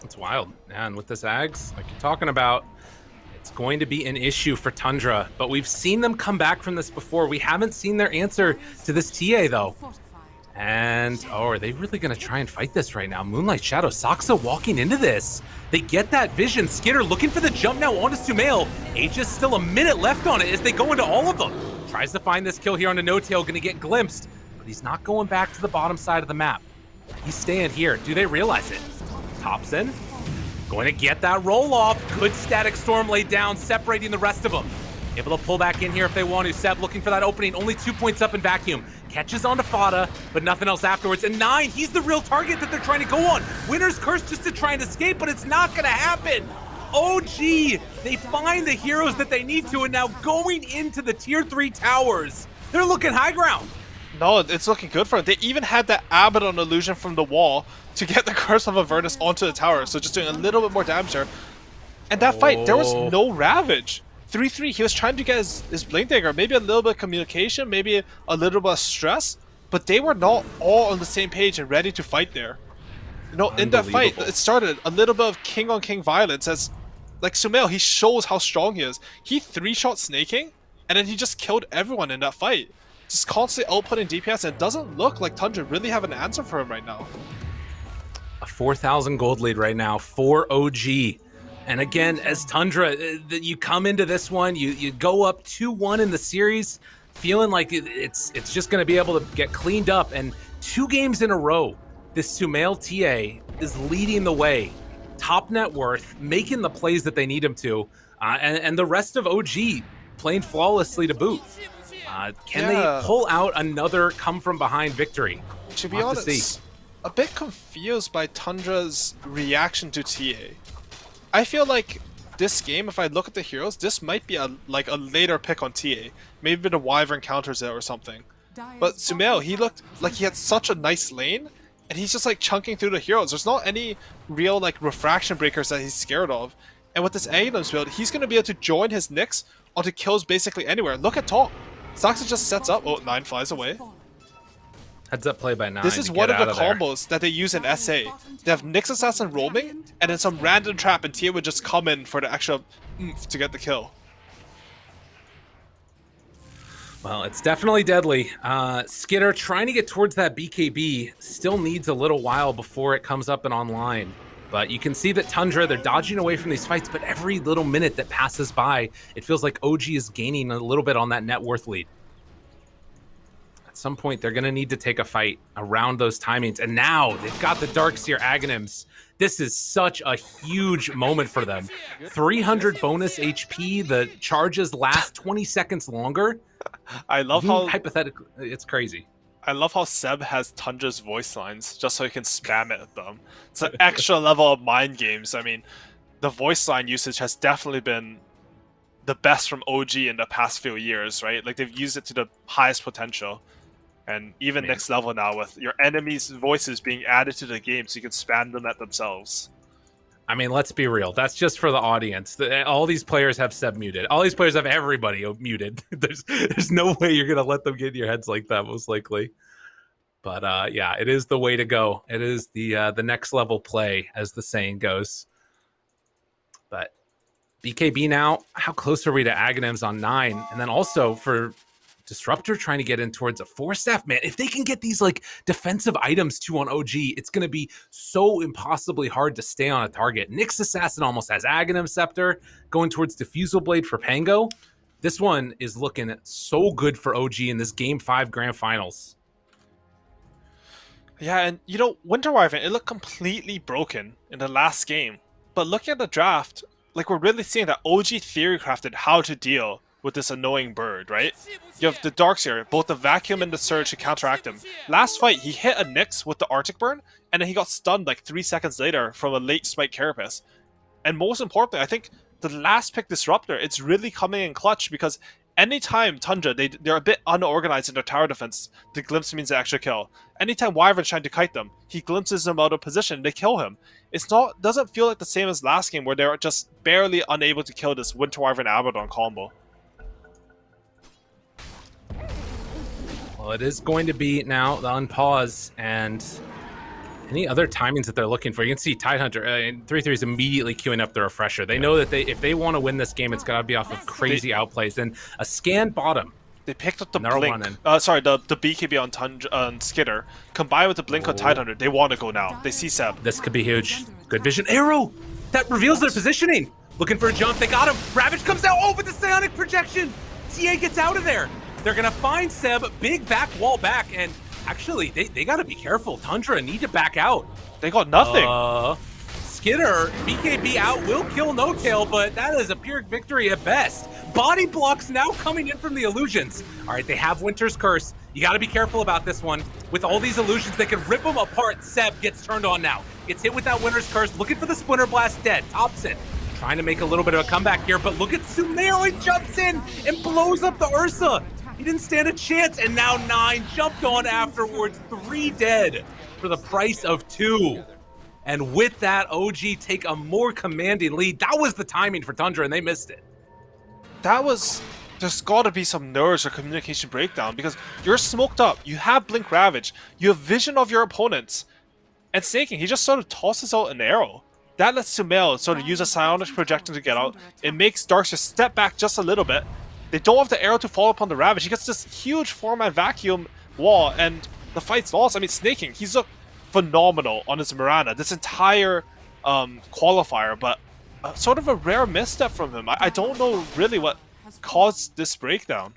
It's wild. And with this Ags, like you're talking about, it's going to be an issue for Tundra. But we've seen them come back from this before. We haven't seen their answer to this TA, though. And, oh, are they really going to try and fight this right now? Moonlight Shadow, Saksa walking into this. They get that vision. Skitter looking for the jump now onto Sumail. Aegis still a minute left on it as they go into all of them. Tries to find this kill here on the No Tail, going to get glimpsed. But he's not going back to the bottom side of the map. He's staying here. Do they realize it? Thompson going to get that roll off. Good static storm laid down, separating the rest of them. Able to pull back in here if they want to. Seb looking for that opening. Only 2 points up in vacuum. Catches onto Fada, but nothing else afterwards. And 9, he's the real target that they're trying to go on. Winner's Curse just to try and escape, but it's not going to happen. OG, they find the heroes that they need to, and now going into the tier 3 towers, they're looking high ground. No, it's looking good for them. They even had that Abaddon illusion from the wall to get the Curse of Avernus onto the tower, so just doing a little bit more damage there. And that fight, there was no Ravage. 3-3, he was trying to get his Blink Dagger, maybe a little bit of communication, maybe a little bit of stress, but they were not all on the same page and ready to fight there. You know, in that fight, it started a little bit of king on king violence as, like, Sumail, he shows how strong he is. He 3-shot snaking, and then he just killed everyone in that fight. Just constantly outputting DPS, and it doesn't look like Tundra really have an answer for him right now. A 4,000 gold lead right now for OG. And again, as Tundra, you come into this one, you go up 2-1 in the series, feeling like it's just going to be able to get cleaned up. And 2 games in a row, this Sumail TA is leading the way. Top net worth, making the plays that they need him to. And the rest of OG playing flawlessly to boot. Can they pull out another come-from-behind victory? To be honest, a bit confused by Tundra's reaction to TA. I feel like this game, if I look at the heroes, this might be a later pick on TA. Maybe the Wyvern counters it or something. But Sumail, he looked like he had such a nice lane, and he's just like chunking through the heroes. There's not any real like refraction breakers that he's scared of. And with this Aghanim's build, he's going to be able to join his Nyx onto kills basically anywhere. Look at top. Saxa just sets up. Oh, 9 flies away. Heads up play by 9. This is one of the combos that they use in SA. They have Nyx Assassin roaming, and then some random trap, and Tia would just come in for the extra oomph to get the kill. Well, it's definitely deadly. Skitter trying to get towards that BKB still needs a little while before it comes up and online. But you can see that Tundra, they're dodging away from these fights, but every little minute that passes by, it feels like OG is gaining a little bit on that net worth lead. At some point, they're going to need to take a fight around those timings. And now they've got the Darkseer Aghanims. This is such a huge moment for them. 300 bonus HP. The charges last 20 seconds longer. I love how... Hypothetically, it's crazy. I love how Seb has Tundra's voice lines just so he can spam it at them. It's an extra level of mind games. I mean, the voice line usage has definitely been the best from OG in the past few years, right? Like, they've used it to the highest potential. And even next level now with your enemies' voices being added to the game so you can spam them at themselves. I mean, let's be real. That's just for the audience. All these players have Seb muted. All these players have everybody muted. There's no way you're going to let them get in your heads like that, most likely. But yeah, it is the way to go. It is the next level play, as the saying goes. But BKB now, how close are we to Aghanims on 9? And then also for Disruptor trying to get in towards a 4-staff. Man, if they can get these like defensive items too on OG, it's going to be so impossibly hard to stay on a target. Nyx Assassin almost has Aghanim Scepter going towards Diffusal Blade for Pango. This one is looking so good for OG in this Game 5 Grand Finals. Yeah, and you know, Winter Wyvern, it looked completely broken in the last game. But looking at the draft, like, we're really seeing that OG theory crafted how to deal with this annoying bird, right? You have the Darkseer, both the Vacuum and the Surge to counteract him. Last fight, he hit a Nyx with the Arctic Burn, and then he got stunned like 3 seconds later from a late Smite Carapace. And most importantly, I think the last pick Disruptor, it's really coming in clutch because anytime Tundra, they're a bit unorganized in their tower defense, the glimpse means the extra kill. Anytime Wyvern's trying to kite them, he glimpses them out of position, they kill him. Doesn't feel like the same as last game where they're just barely unable to kill this Winter Wyvern Abaddon combo. Well, it is going to be now the unpause and any other timings that they're looking for. You can see Tidehunter and 3-3 is immediately queuing up the refresher. They know that if they want to win this game, it's got to be off of crazy outplays. And a scan bottom. They picked up the blink. Sorry, the BKB on Skitter. Combined with the blink on Tidehunter, they want to go now. They see Seb. This could be huge. Good vision. Arrow! That reveals their positioning. Looking for a jump. They got him. Ravage comes out. Oh, with the Psionic projection. TA gets out of there. They're going to find Seb, big back wall back, and actually, they got to be careful. Tundra need to back out. They got nothing. Skitter, BKB out, will kill No Tail, but that is a Pyrrhic victory at best. Body blocks now coming in from the illusions. All right, they have Winter's Curse. You got to be careful about this one. With all these illusions, they can rip them apart. Seb gets turned on now. Gets hit with that Winter's Curse, looking for the Splinter Blast, dead. Thompson trying to make a little bit of a comeback here, but look at Sumail, he jumps in and blows up the Ursa. He didn't stand a chance, and now 9 jumped on afterwards. 3 dead for the price of 2. And with that, OG take a more commanding lead. That was the timing for Tundra, and they missed it. That was there's got to be some nerves or communication breakdown because you're smoked up, you have Blink Ravage, you have vision of your opponents, and Snaking, he just sort of tosses out an arrow. That lets Sumail sort of use a psionic projection to get out. It makes Darkseer step back just a little bit. They don't have the arrow to follow up on the Ravage. He gets this huge 4-man vacuum wall, and the fight's lost. I mean, Snaking, he's looked phenomenal on his Mirana this entire qualifier, but sort of a rare misstep from him. I don't know really what caused this breakdown.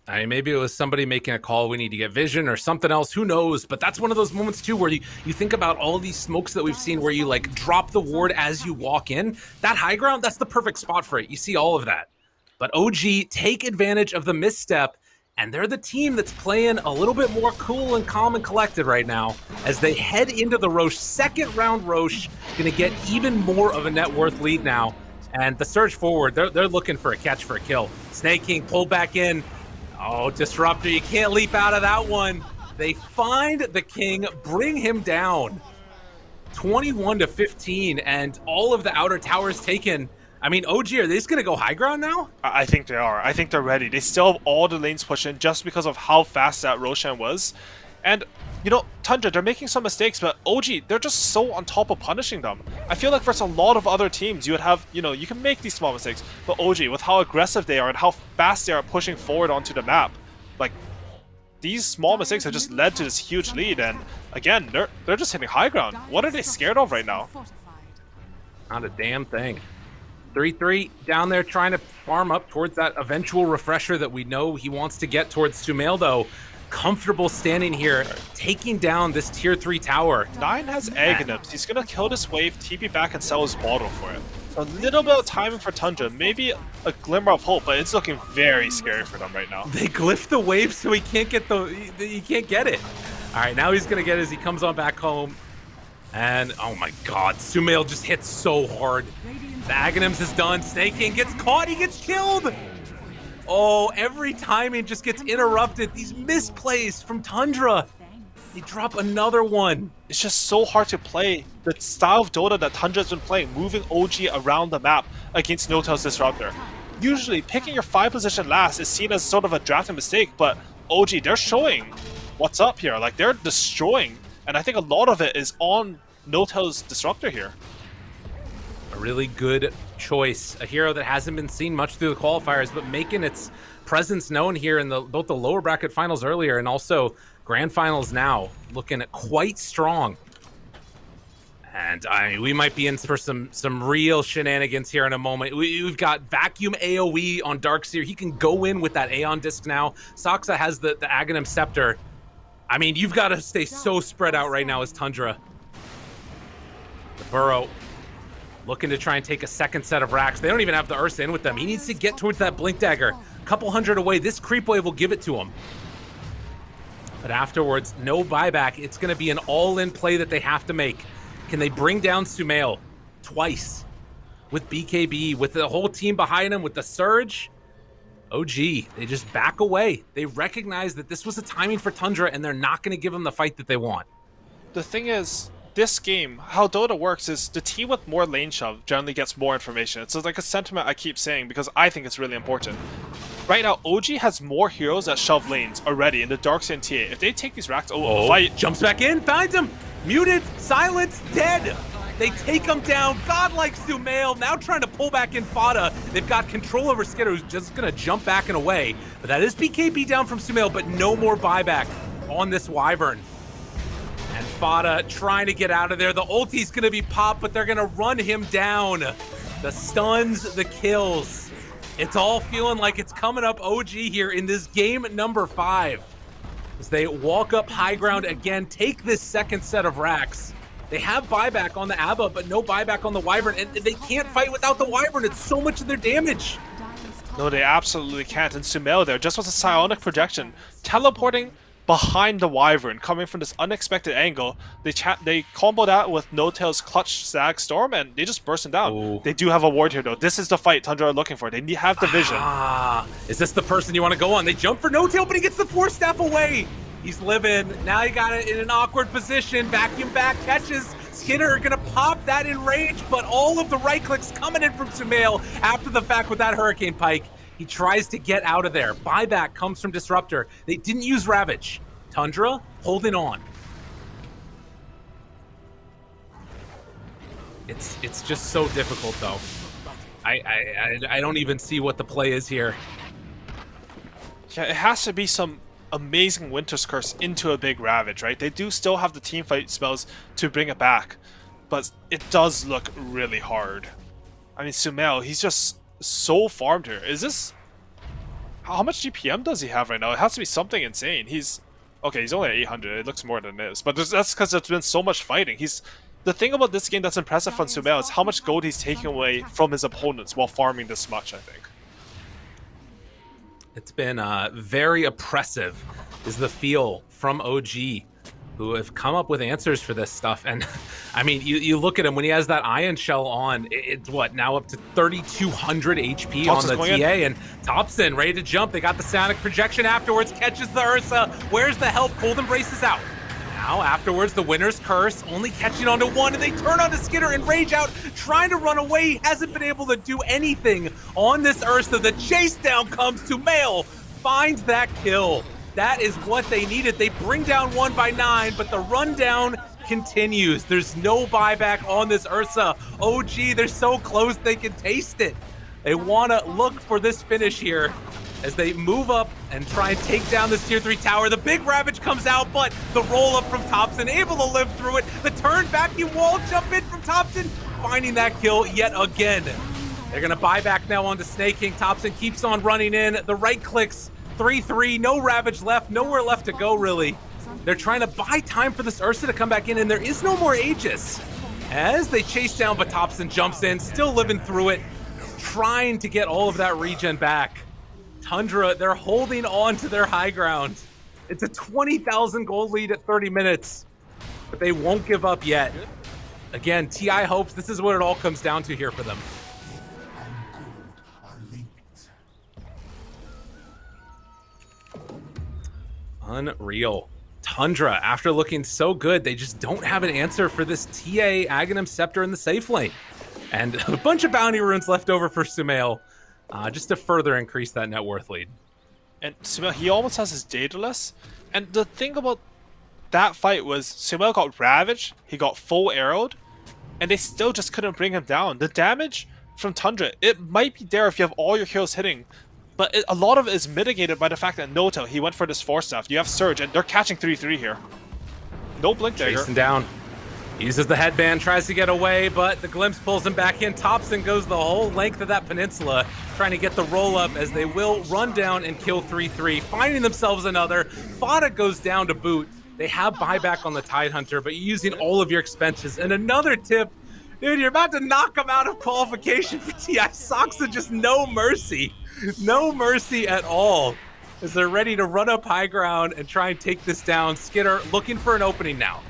I mean, maybe it was somebody making a call, we need to get vision or something else, who knows? But that's one of those moments too where you think about all these smokes that we've seen where you like drop the ward as you walk in. That high ground, that's the perfect spot for it. You see all of that. But OG take advantage of the misstep, and they're the team that's playing a little bit more cool and calm and collected right now as they head into the Roche. Second round Roche, gonna get even more of a net worth lead now. And the surge forward, they're looking for a catch for a kill. Snaking pulled back in. Oh, Disruptor, you can't leap out of that one. They find the king, bring him down. 21-15, and all of the outer towers taken. I mean, OG, are they just going to go high ground now? I think they are. I think they're ready. They still have all the lanes pushed in just because of how fast that Roshan was. And, you know, Tundra, they're making some mistakes, but OG, they're just so on top of punishing them. I feel like versus a lot of other teams, you would have, you know, you can make these small mistakes, but OG, with how aggressive they are and how fast they are pushing forward onto the map, like, these small mistakes have just led to this huge lead, and again, they're just hitting high ground. What are they scared of right now? Not a damn thing. 3-3 down there trying to farm up towards that eventual refresher that we know he wants to get towards Sumail, though. Comfortable standing here, taking down this tier 3 tower. 9 has Aghanims. He's gonna kill this wave, TP back, and sell his bottle for it. A little bit of timing for Tundra, maybe a glimmer of hope, but it's looking very scary for them right now. They glyph the wave so he can't get he can't get it. All right, now he's gonna get it as he comes on back home. And oh my god, Sumail just hits so hard. The Aghanims is done. Snaking gets caught, he gets killed. Oh, every timing just gets interrupted. These misplays from Tundra. They drop another one. It's just so hard to play the style of Dota that Tundra's been playing, moving OG around the map against Notel's Disruptor. Usually, picking your 5 position last is seen as sort of a drafting mistake, but OG, they're showing what's up here. Like, they're destroying, and I think a lot of it is on Notel's Disruptor here. A really good choice. A hero that hasn't been seen much through the qualifiers, but making its presence known here in both the lower bracket finals earlier and also grand finals now. Looking quite strong. And I mean, we might be in for some real shenanigans here in a moment. We've got Vacuum AoE on Darkseer. He can go in with that Aeon Disc now. Saksa has the Aghanim Scepter. I mean, you've got to stay so spread out right now as Tundra. The Burrow looking to try and take a second set of racks. They don't even have the Ursa in with them. He needs to get towards that Blink Dagger. A couple hundred away. This creep wave will give it to him. But afterwards, no buyback. It's going to be an all-in play that they have to make. Can they bring down Sumail twice with BKB, with the whole team behind him, with the Surge? OG, they just back away. They recognize that this was a timing for Tundra, and they're not going to give him the fight that they want. The thing is, this game, how Dota works is the team with more lane shove generally gets more information. It's like a sentiment I keep saying because I think it's really important. Right now, OG has more heroes that shove lanes already in the Darkseer and TA. If they take these racks, fight. Jumps back in, finds him, muted, silenced, dead. They take him down, godlike Sumail, now trying to pull back in Fada. They've got control over Skitter, who's just gonna jump back and away. But that is BKB down from Sumail, but no more buyback on this Wyvern. And Fada trying to get out of there. The ulti's gonna be popped, but they're gonna run him down. The stuns, the kills. It's all feeling like it's coming up OG here in this game number 5. As they walk up high ground again, take this second set of racks. They have buyback on the Abba, but no buyback on the Wyvern, and they can't fight without the Wyvern. It's so much of their damage. No, they absolutely can't. And Sumail there just was a psionic projection, teleporting behind the Wyvern, coming from this unexpected angle. They combo that with No-Tail's clutch Zag Storm, and they just burst him down. Ooh. They do have a ward here, though. This is the fight Tundra are looking for. They have the vision. Is this the person you want to go on? They jump for No-Tail, but he gets the Force Staff away. He's living. Now he got it in an awkward position. Vacuum back, catches. Skinner gonna pop that in range, but all of the right clicks coming in from Sumail after the fact with that Hurricane Pike. He tries to get out of there. Buyback comes from Disruptor. They didn't use Ravage. Tundra holding on. It's just so difficult though. I don't even see what the play is here. Yeah, it has to be some amazing Winter's Curse into a big Ravage, right? They do still have the team fight spells to bring it back, but it does look really hard. I mean, Sumail, he's just so farmed here. Is this... How much GPM does he have right now? It has to be something insane. He's... Okay, he's only at 800. It looks more than this. But that's because there's been so much fighting. The thing about this game that's impressive from Sumail is how much gold he's taking away from his opponents while farming this much, I think. It's been very oppressive, is the feel from OG, who have come up with answers for this stuff. And I mean, you look at him when he has that Ion Shell on, it's what, now up to 3,200 HP on the TA, and Thompson ready to jump. They got the Sonic projection afterwards, catches the Ursa. Where's the help? Cold Embrace is out. Now, afterwards, the Winner's Curse, only catching onto one, and they turn onto Skitter and Rage out, trying to run away. He hasn't been able to do anything on this Ursa. The chase down comes to Mail, finds that kill. That is what they needed. They bring down 1 by 9, but the rundown continues. There's no buyback on this Ursa. OG, they're so close they can taste it. They want to look for this finish here as they move up and try and take down this tier 3 tower. The big Ravage comes out, but the roll up from Thompson, able to live through it. The turn vacuum wall jump in from Thompson, finding that kill yet again. They're gonna buy back now onto Snake King. Thompson keeps on running in. The right clicks, 3-3, no Ravage left, nowhere left to go really. They're trying to buy time for this Ursa to come back in, and there is no more Aegis. As they chase down, but Thompson jumps in, still living through it, trying to get all of that regen back. Tundra, they're holding on to their high ground. It's a 20,000 gold lead at 30 minutes, but they won't give up yet. Again, TI hopes this is what it all comes down to here for them. Unreal. Tundra, after looking so good, they just don't have an answer for this TA Aghanim Scepter in the safe lane. And a bunch of bounty runes left over for Sumail, just to further increase that net worth lead. And Sumail, he almost has his Daedalus. And the thing about that fight was Sumail got Ravaged, he got full arrowed, and they still just couldn't bring him down. The damage from Tundra, it might be there if you have all your heroes hitting, but a lot of it is mitigated by the fact that Noto, he went for this Force Staff. You have Surge, and they're catching 3-3 here. No Blink Dagger. Chasing down. Uses the headband, tries to get away, but the glimpse pulls him back in. Thompson goes the whole length of that peninsula, trying to get the roll-up as they will run down and kill 3-3, finding themselves another. Fada goes down to boot. They have buyback on the Tidehunter, but you're using all of your expenses. And another tip, dude, you're about to knock them out of qualification for TI. Soxa, just no mercy. No mercy at all, as they're ready to run up high ground and try and take this down. Skitter looking for an opening now.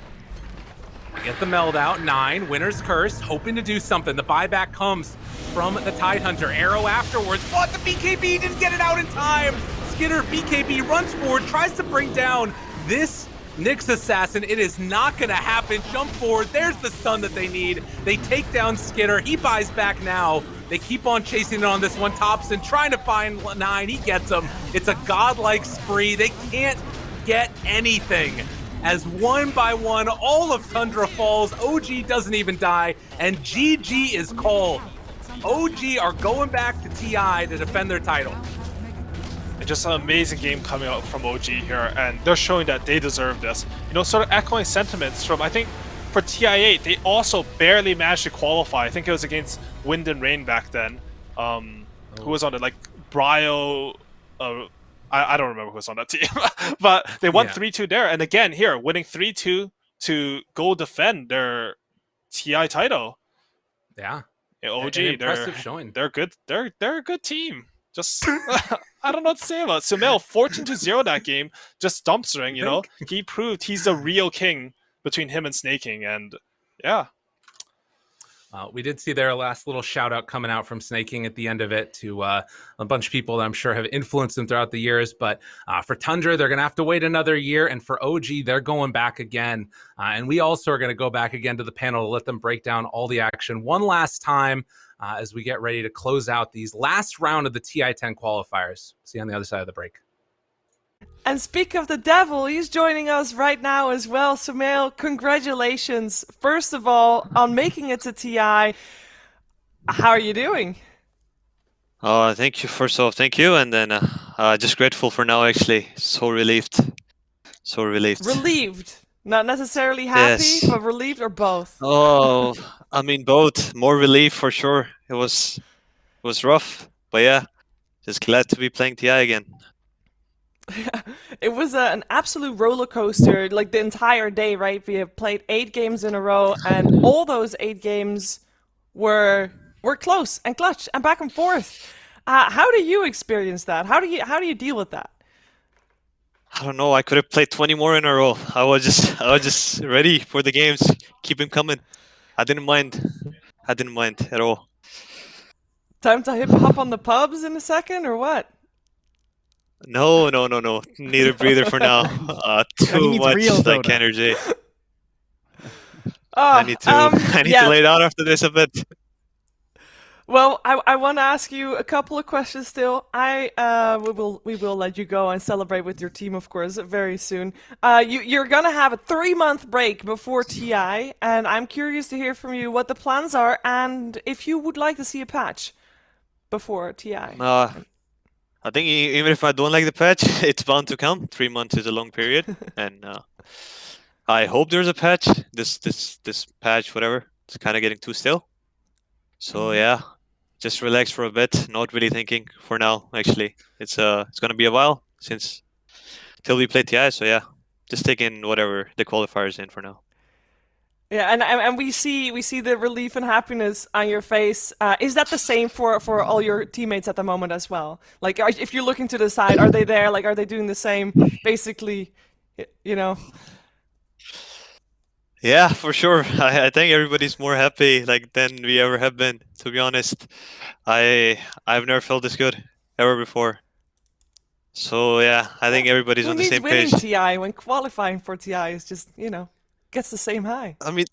Get the meld out, 9, Winner's Curse, hoping to do something. The buyback comes from the Tidehunter. Arrow afterwards, what? The BKB didn't get it out in time! Skitter, BKB runs forward, tries to bring down this Nyx Assassin. It is not gonna happen. Jump forward, there's the stun that they need. They take down Skitter, he buys back now. They keep on chasing it on this one. Thompson trying to find 9, he gets him. It's a godlike spree, they can't get anything. As 1 by 1, all of Tundra falls, OG doesn't even die, and GG is called. OG are going back to TI to defend their title. Just an amazing game coming out from OG here, and they're showing that they deserve this. You know, sort of echoing sentiments from, I think, for TI8, they also barely managed to qualify. I think it was against Wind and Rain back then. Who was on it? Like, Brio... I don't remember who was on that team, but they won 3-2 there. And again, here, winning 3-2 to go defend their TI title. Yeah. OG, impressive showing. They're good. They're a good team. Just, I don't know what to say about it. Sumail, 14-0 that game, just dumpstering, you know? He proved he's the real king between him and Snake King, and yeah. We did see their last little shout out coming out from Snaking at the end of it to a bunch of people that I'm sure have influenced them throughout the years. But for Tundra, they're going to have to wait another year. And for OG, they're going back again. And we also are going to go back again to the panel to let them break down all the action one last time as we get ready to close out these last round of the TI10 qualifiers. See you on the other side of the break. And speak of the devil, he's joining us right now as well. Sumail, congratulations, first of all, on making it to TI. How are you doing? Thank you. First off, thank you, and then just grateful for now. Actually, so relieved, so relieved. Relieved, not necessarily happy, Yes. but relieved, or both? Oh, I mean both. More relief for sure. It was rough, but yeah, just glad to be playing TI again. It was an absolute roller coaster, like the entire day, right? We have played 8 games in a row, and all those 8 games were close and clutch and back and forth. How do you experience that? How do you deal with that? I don't know. I could have played 20 more in a row. I was just ready for the games. Keep them coming. I didn't mind. I didn't mind at all. Time to hop on the pubs in a second, or what? No. Need a breather for now. Too needs much real like Dota. energy. I I need to lay down after this a bit. Well, I want to ask you a couple of questions still. We will let you go and celebrate with your team, of course, very soon. You're gonna have a 3-month break before TI, and I'm curious to hear from you what the plans are and if you would like to see a patch before TI. I think even if I don't like the patch, it's bound to come. 3 months is a long period, and I hope there's a patch. This patch, whatever, it's kind of getting too stale. So yeah, just relax for a bit. Not really thinking for now. Actually, it's gonna be a while till we play TI. So yeah, just taking whatever the qualifiers in for now. Yeah, and we see the relief and happiness on your face. Is that the same for all your teammates at the moment as well? Like, if you're looking to the side, are they there? Like, are they doing the same? Basically, you know. Yeah, for sure. I think everybody's more happy like than we ever have been. To be honest, I've never felt this good ever before. So yeah, I think everybody's Who on the needs same winning page. TI when qualifying for TI is just, gets the same high? I mean,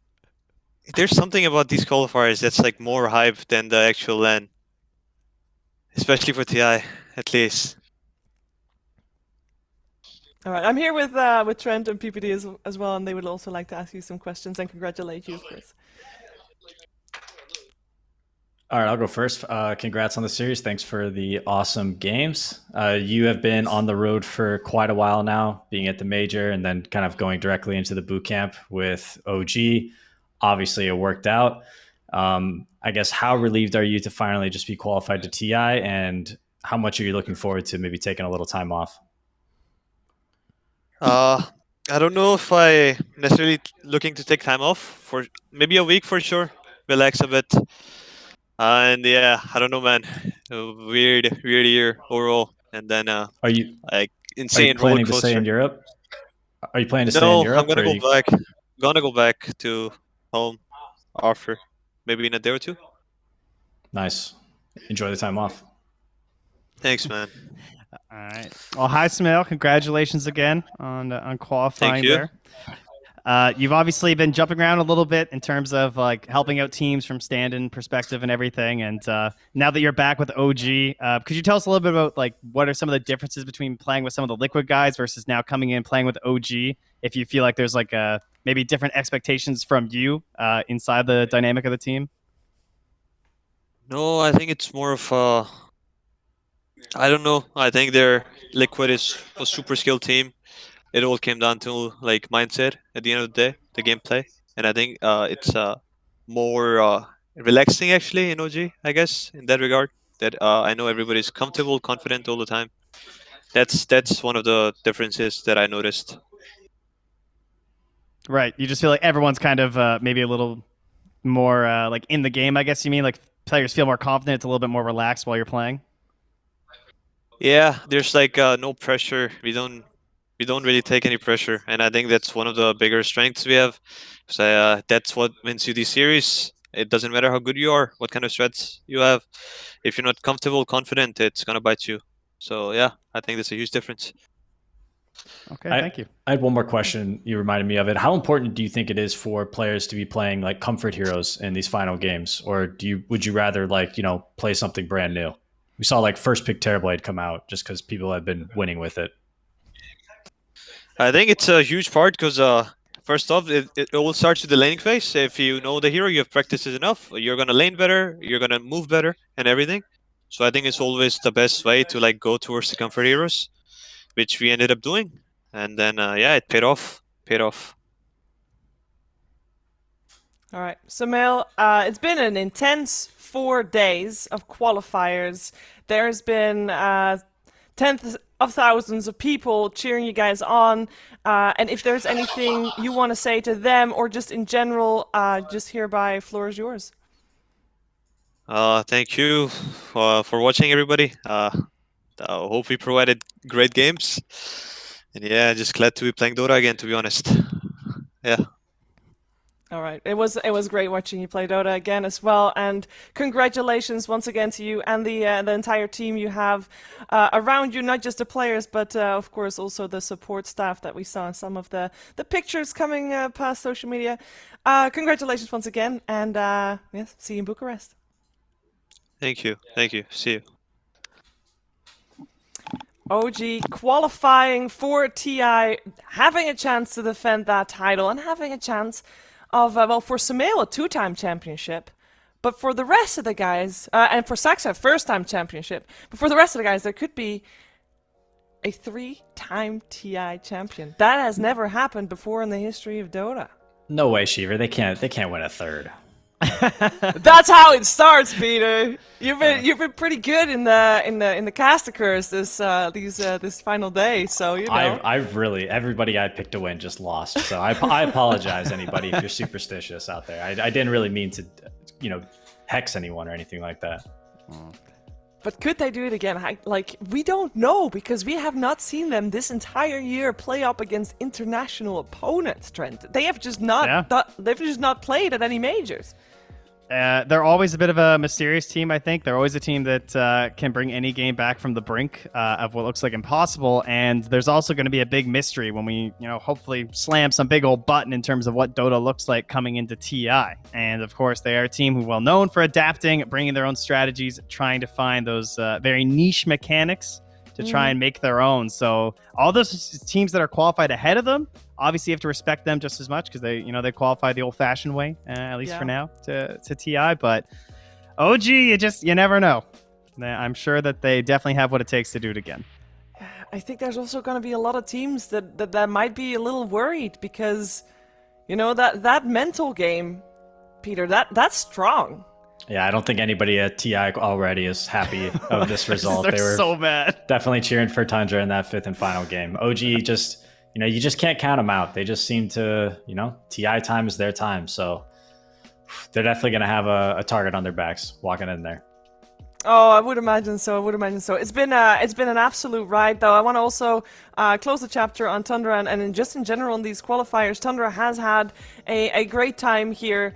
there's something about these qualifiers that's like more hype than the actual LAN, especially for TI, at least. All right, I'm here with Trent and PPD as well, and they would also like to ask you some questions and congratulate you, of course. All right, I'll go first. Congrats on the series. Thanks for the awesome games. You have been on the road for quite a while now, being at the major and then kind of going directly into the boot camp with OG. Obviously, it worked out. I guess how relieved are you to finally just be qualified to TI, and how much are you looking forward to maybe taking a little time off? I don't know if I necessarily looking to take time off for maybe a week for sure, relax a bit. And yeah, I don't know, man. A weird year overall, and then Are you like insane roller planning to coaster. stay in Europe? Are you planning to stay in No, Europe? I'm gonna or go are you- back. Gonna go back to home after maybe in a day or two. Nice. Enjoy the time off. Thanks, man. All right. Well, hi, Sumail. Congratulations again on qualifying Thank you. there. You've obviously been jumping around a little bit in terms of like helping out teams from stand-in perspective and everything. And now that you're back with OG, could you tell us a little bit about like what are some of the differences between playing with some of the Liquid guys versus now coming in playing with OG? If you feel like there's like maybe different expectations from you inside the dynamic of the team. No, I think it's more of I don't know. I think their Liquid is a super skilled team. It all came down to like mindset at the end of the day, the gameplay, and I think it's more relaxing actually in OG, I guess, in that regard. That I know everybody's comfortable, confident all the time. That's one of the differences that I noticed. Right. You just feel like everyone's kind of maybe a little more like in the game, I guess you mean? Like players feel more confident. It's a little bit more relaxed while you're playing. Yeah, there's like no pressure. We don't really take any pressure, and I think that's one of the bigger strengths we have. So that's what wins you these series. It doesn't matter how good you are, what kind of strats you have. If you're not comfortable, confident, it's gonna bite you. So yeah, I think that's a huge difference. Okay, thank you. I had one more question. You reminded me of it. How important do you think it is for players to be playing like comfort heroes in these final games, or would you rather like play something brand new? We saw like first pick Terrorblade come out just because people have been winning with it. I think it's a huge part because first off, it all starts with the laning phase. If you know the hero, you have practiced it enough, you're gonna lane better, you're gonna move better, and everything. So I think it's always the best way to like go towards the comfort heroes, which we ended up doing, and then yeah, it paid off. All right, so Mel, it's been an intense 4 days of qualifiers. There's been tens of thousands of people cheering you guys on. And if there's anything you want to say to them or just in general, just hereby, floor is yours. Thank you for watching, everybody. Hope we provided great games. And yeah, just glad to be playing Dota again, to be honest. Yeah. All right, it was great watching you play Dota again as well, and congratulations once again to you and the entire team you have around you, not just the players, but of course also the support staff that we saw in some of the pictures coming past social media. Congratulations once again, and yes, see you in Bucharest. Thank you. See you. OG qualifying for TI, having a chance to defend that title and having a chance of, well, for Sumail, a 2-time championship, but for the rest of the guys, and for Saxa, a first-time championship, but for the rest of the guys, there could be a 3-time TI champion. That has never happened before in the history of Dota. No way, Shiver. They can't win a third. That's how it starts, Peter. You've been pretty good in the casticers this final day, so you know. I've really everybody I picked to win just lost. So I apologize anybody if you're superstitious out there. I didn't really mean to hex anyone or anything like that. But could they do it again? We don't know because we have not seen them this entire year play up against international opponents, Trent. They have just not they've just not played at any majors. They're always a bit of a mysterious team, I think. They're always a team that can bring any game back from the brink of what looks like impossible. And there's also going to be a big mystery when we, hopefully slam some big old button in terms of what Dota looks like coming into TI. And of course, they are a team who are well known for adapting, bringing their own strategies, trying to find those very niche mechanics to try and make their own. So all those teams that are qualified ahead of them, obviously you have to respect them just as much because they qualify the old-fashioned way, at least for now, to TI. But OG, you never know. I'm sure that they definitely have what it takes to do it again. I think there's also going to be a lot of teams that might be a little worried because, that mental game, Peter, that's strong. Yeah, I don't think anybody at TI already is happy of this result. They were so mad. Definitely cheering for Tundra in that 5th and final game. OG just, you just can't count them out. They just seem to, TI time is their time. So they're definitely going to have a target on their backs walking in there. Oh, I would imagine so. It's been an absolute ride, though. I want to also close the chapter on Tundra and just in general in these qualifiers. Tundra has had a great time here.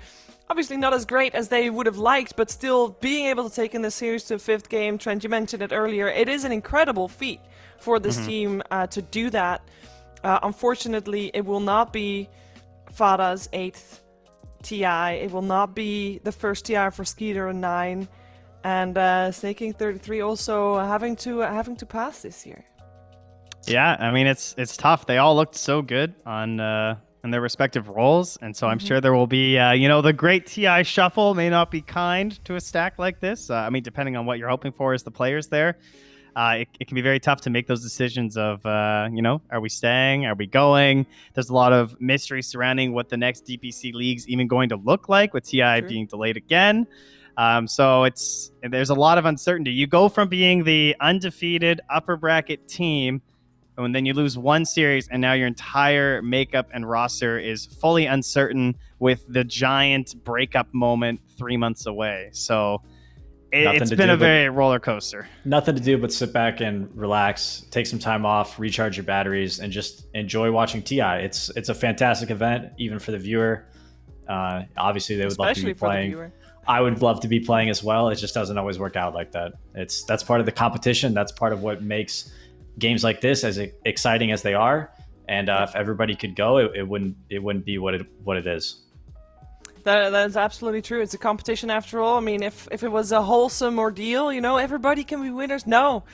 Obviously not as great as they would have liked, but still being able to take in the series to a 5th game. Trent, you mentioned it earlier. It is an incredible feat for this team to do that. Unfortunately, it will not be Fada's 8th TI. It will not be the first TI for Skeeter and 9. And Snake 33 also having to pass this year. Yeah, I mean it's tough. They all looked so good on in their respective roles, and so I'm sure there will be the great TI shuffle may not be kind to a stack like this. I mean, depending on what you're hoping for as the players there, it can be very tough to make those decisions of are we staying, are we going? There's a lot of mystery surrounding what the next DPC league's even going to look like with TI being delayed again. So there's a lot of uncertainty. You go from being the undefeated upper bracket team, and then you lose one series, and now your entire makeup and roster is fully uncertain with the giant breakup moment 3 months away. So it's been a very roller coaster. Nothing to do but sit back and relax, take some time off, recharge your batteries, and just enjoy watching TI. It's a fantastic event, even for the viewer. Obviously, they would love to Especially be for the playing. viewer. I would love to be playing as well. It just doesn't always work out like that. That's part of the competition. That's part of what makes games like this as exciting as they are. And if everybody could go, it wouldn't be what it is. That is absolutely true. It's a competition after all. I mean, if it was a wholesome ordeal, you know, everybody can be winners. No,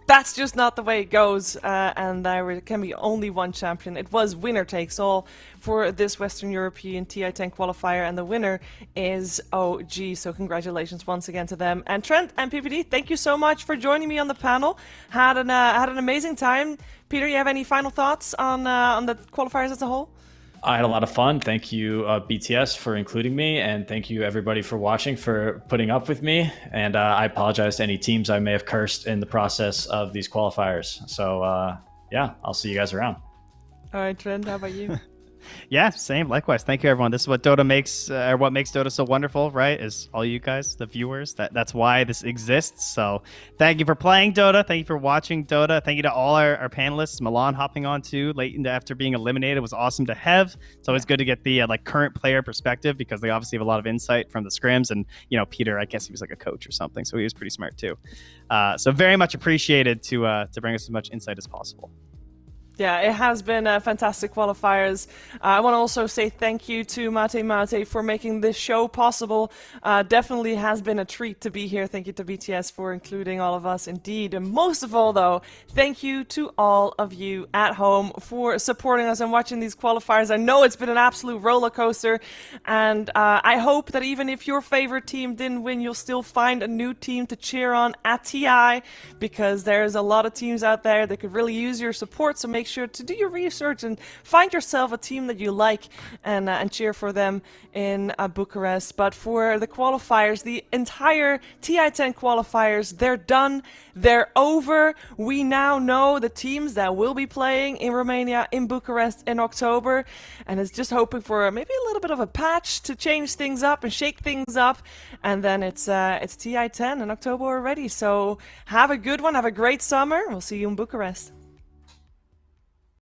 that's just not the way it goes. And there can be only one champion. It was winner takes all for this Western European TI10 qualifier, and the winner is OG. So congratulations once again to them. And Trent and PPD, thank you so much for joining me on the panel. Had an amazing time. Peter, you have any final thoughts on the qualifiers as a whole? I had a lot of fun. Thank you, BTS, for including me, and thank you everybody for watching, for putting up with me. And I apologize to any teams I may have cursed in the process of these qualifiers. So yeah, I'll see you guys around. All right, Trent, how about you? Yeah, same. Likewise. Thank you, everyone. This is what Dota makes, or what makes Dota so wonderful, right? Is all you guys, the viewers. That's why this exists. So thank you for playing Dota. Thank you for watching Dota. Thank you to all our panelists. Milan hopping on too late into after being eliminated was awesome to have. It's always good to get the like current player perspective, because they obviously have a lot of insight from the scrims. And you know, Peter, I guess he was like a coach or something, so he was pretty smart too. So very much appreciated to bring us as much insight as possible. Yeah, it has been fantastic qualifiers. I want to also say thank you to Mate for making this show possible. Definitely has been a treat to be here. Thank you to BTS for including all of us, indeed. And most of all, though, thank you to all of you at home for supporting us and watching these qualifiers. I know it's been an absolute roller coaster, and I hope that even if your favorite team didn't win, you'll still find a new team to cheer on at TI, because there's a lot of teams out there that could really use your support. So make sure to do your research and find yourself a team that you like, and cheer for them in Bucharest. But for the qualifiers, the entire TI10 qualifiers, they're done, they're over. We now know the teams that will be playing in Romania, in Bucharest in October, and it's just hoping for maybe a little bit of a patch to change things up and shake things up, and then it's TI10 in October already. So have a good one, have a great summer. We'll see you in Bucharest.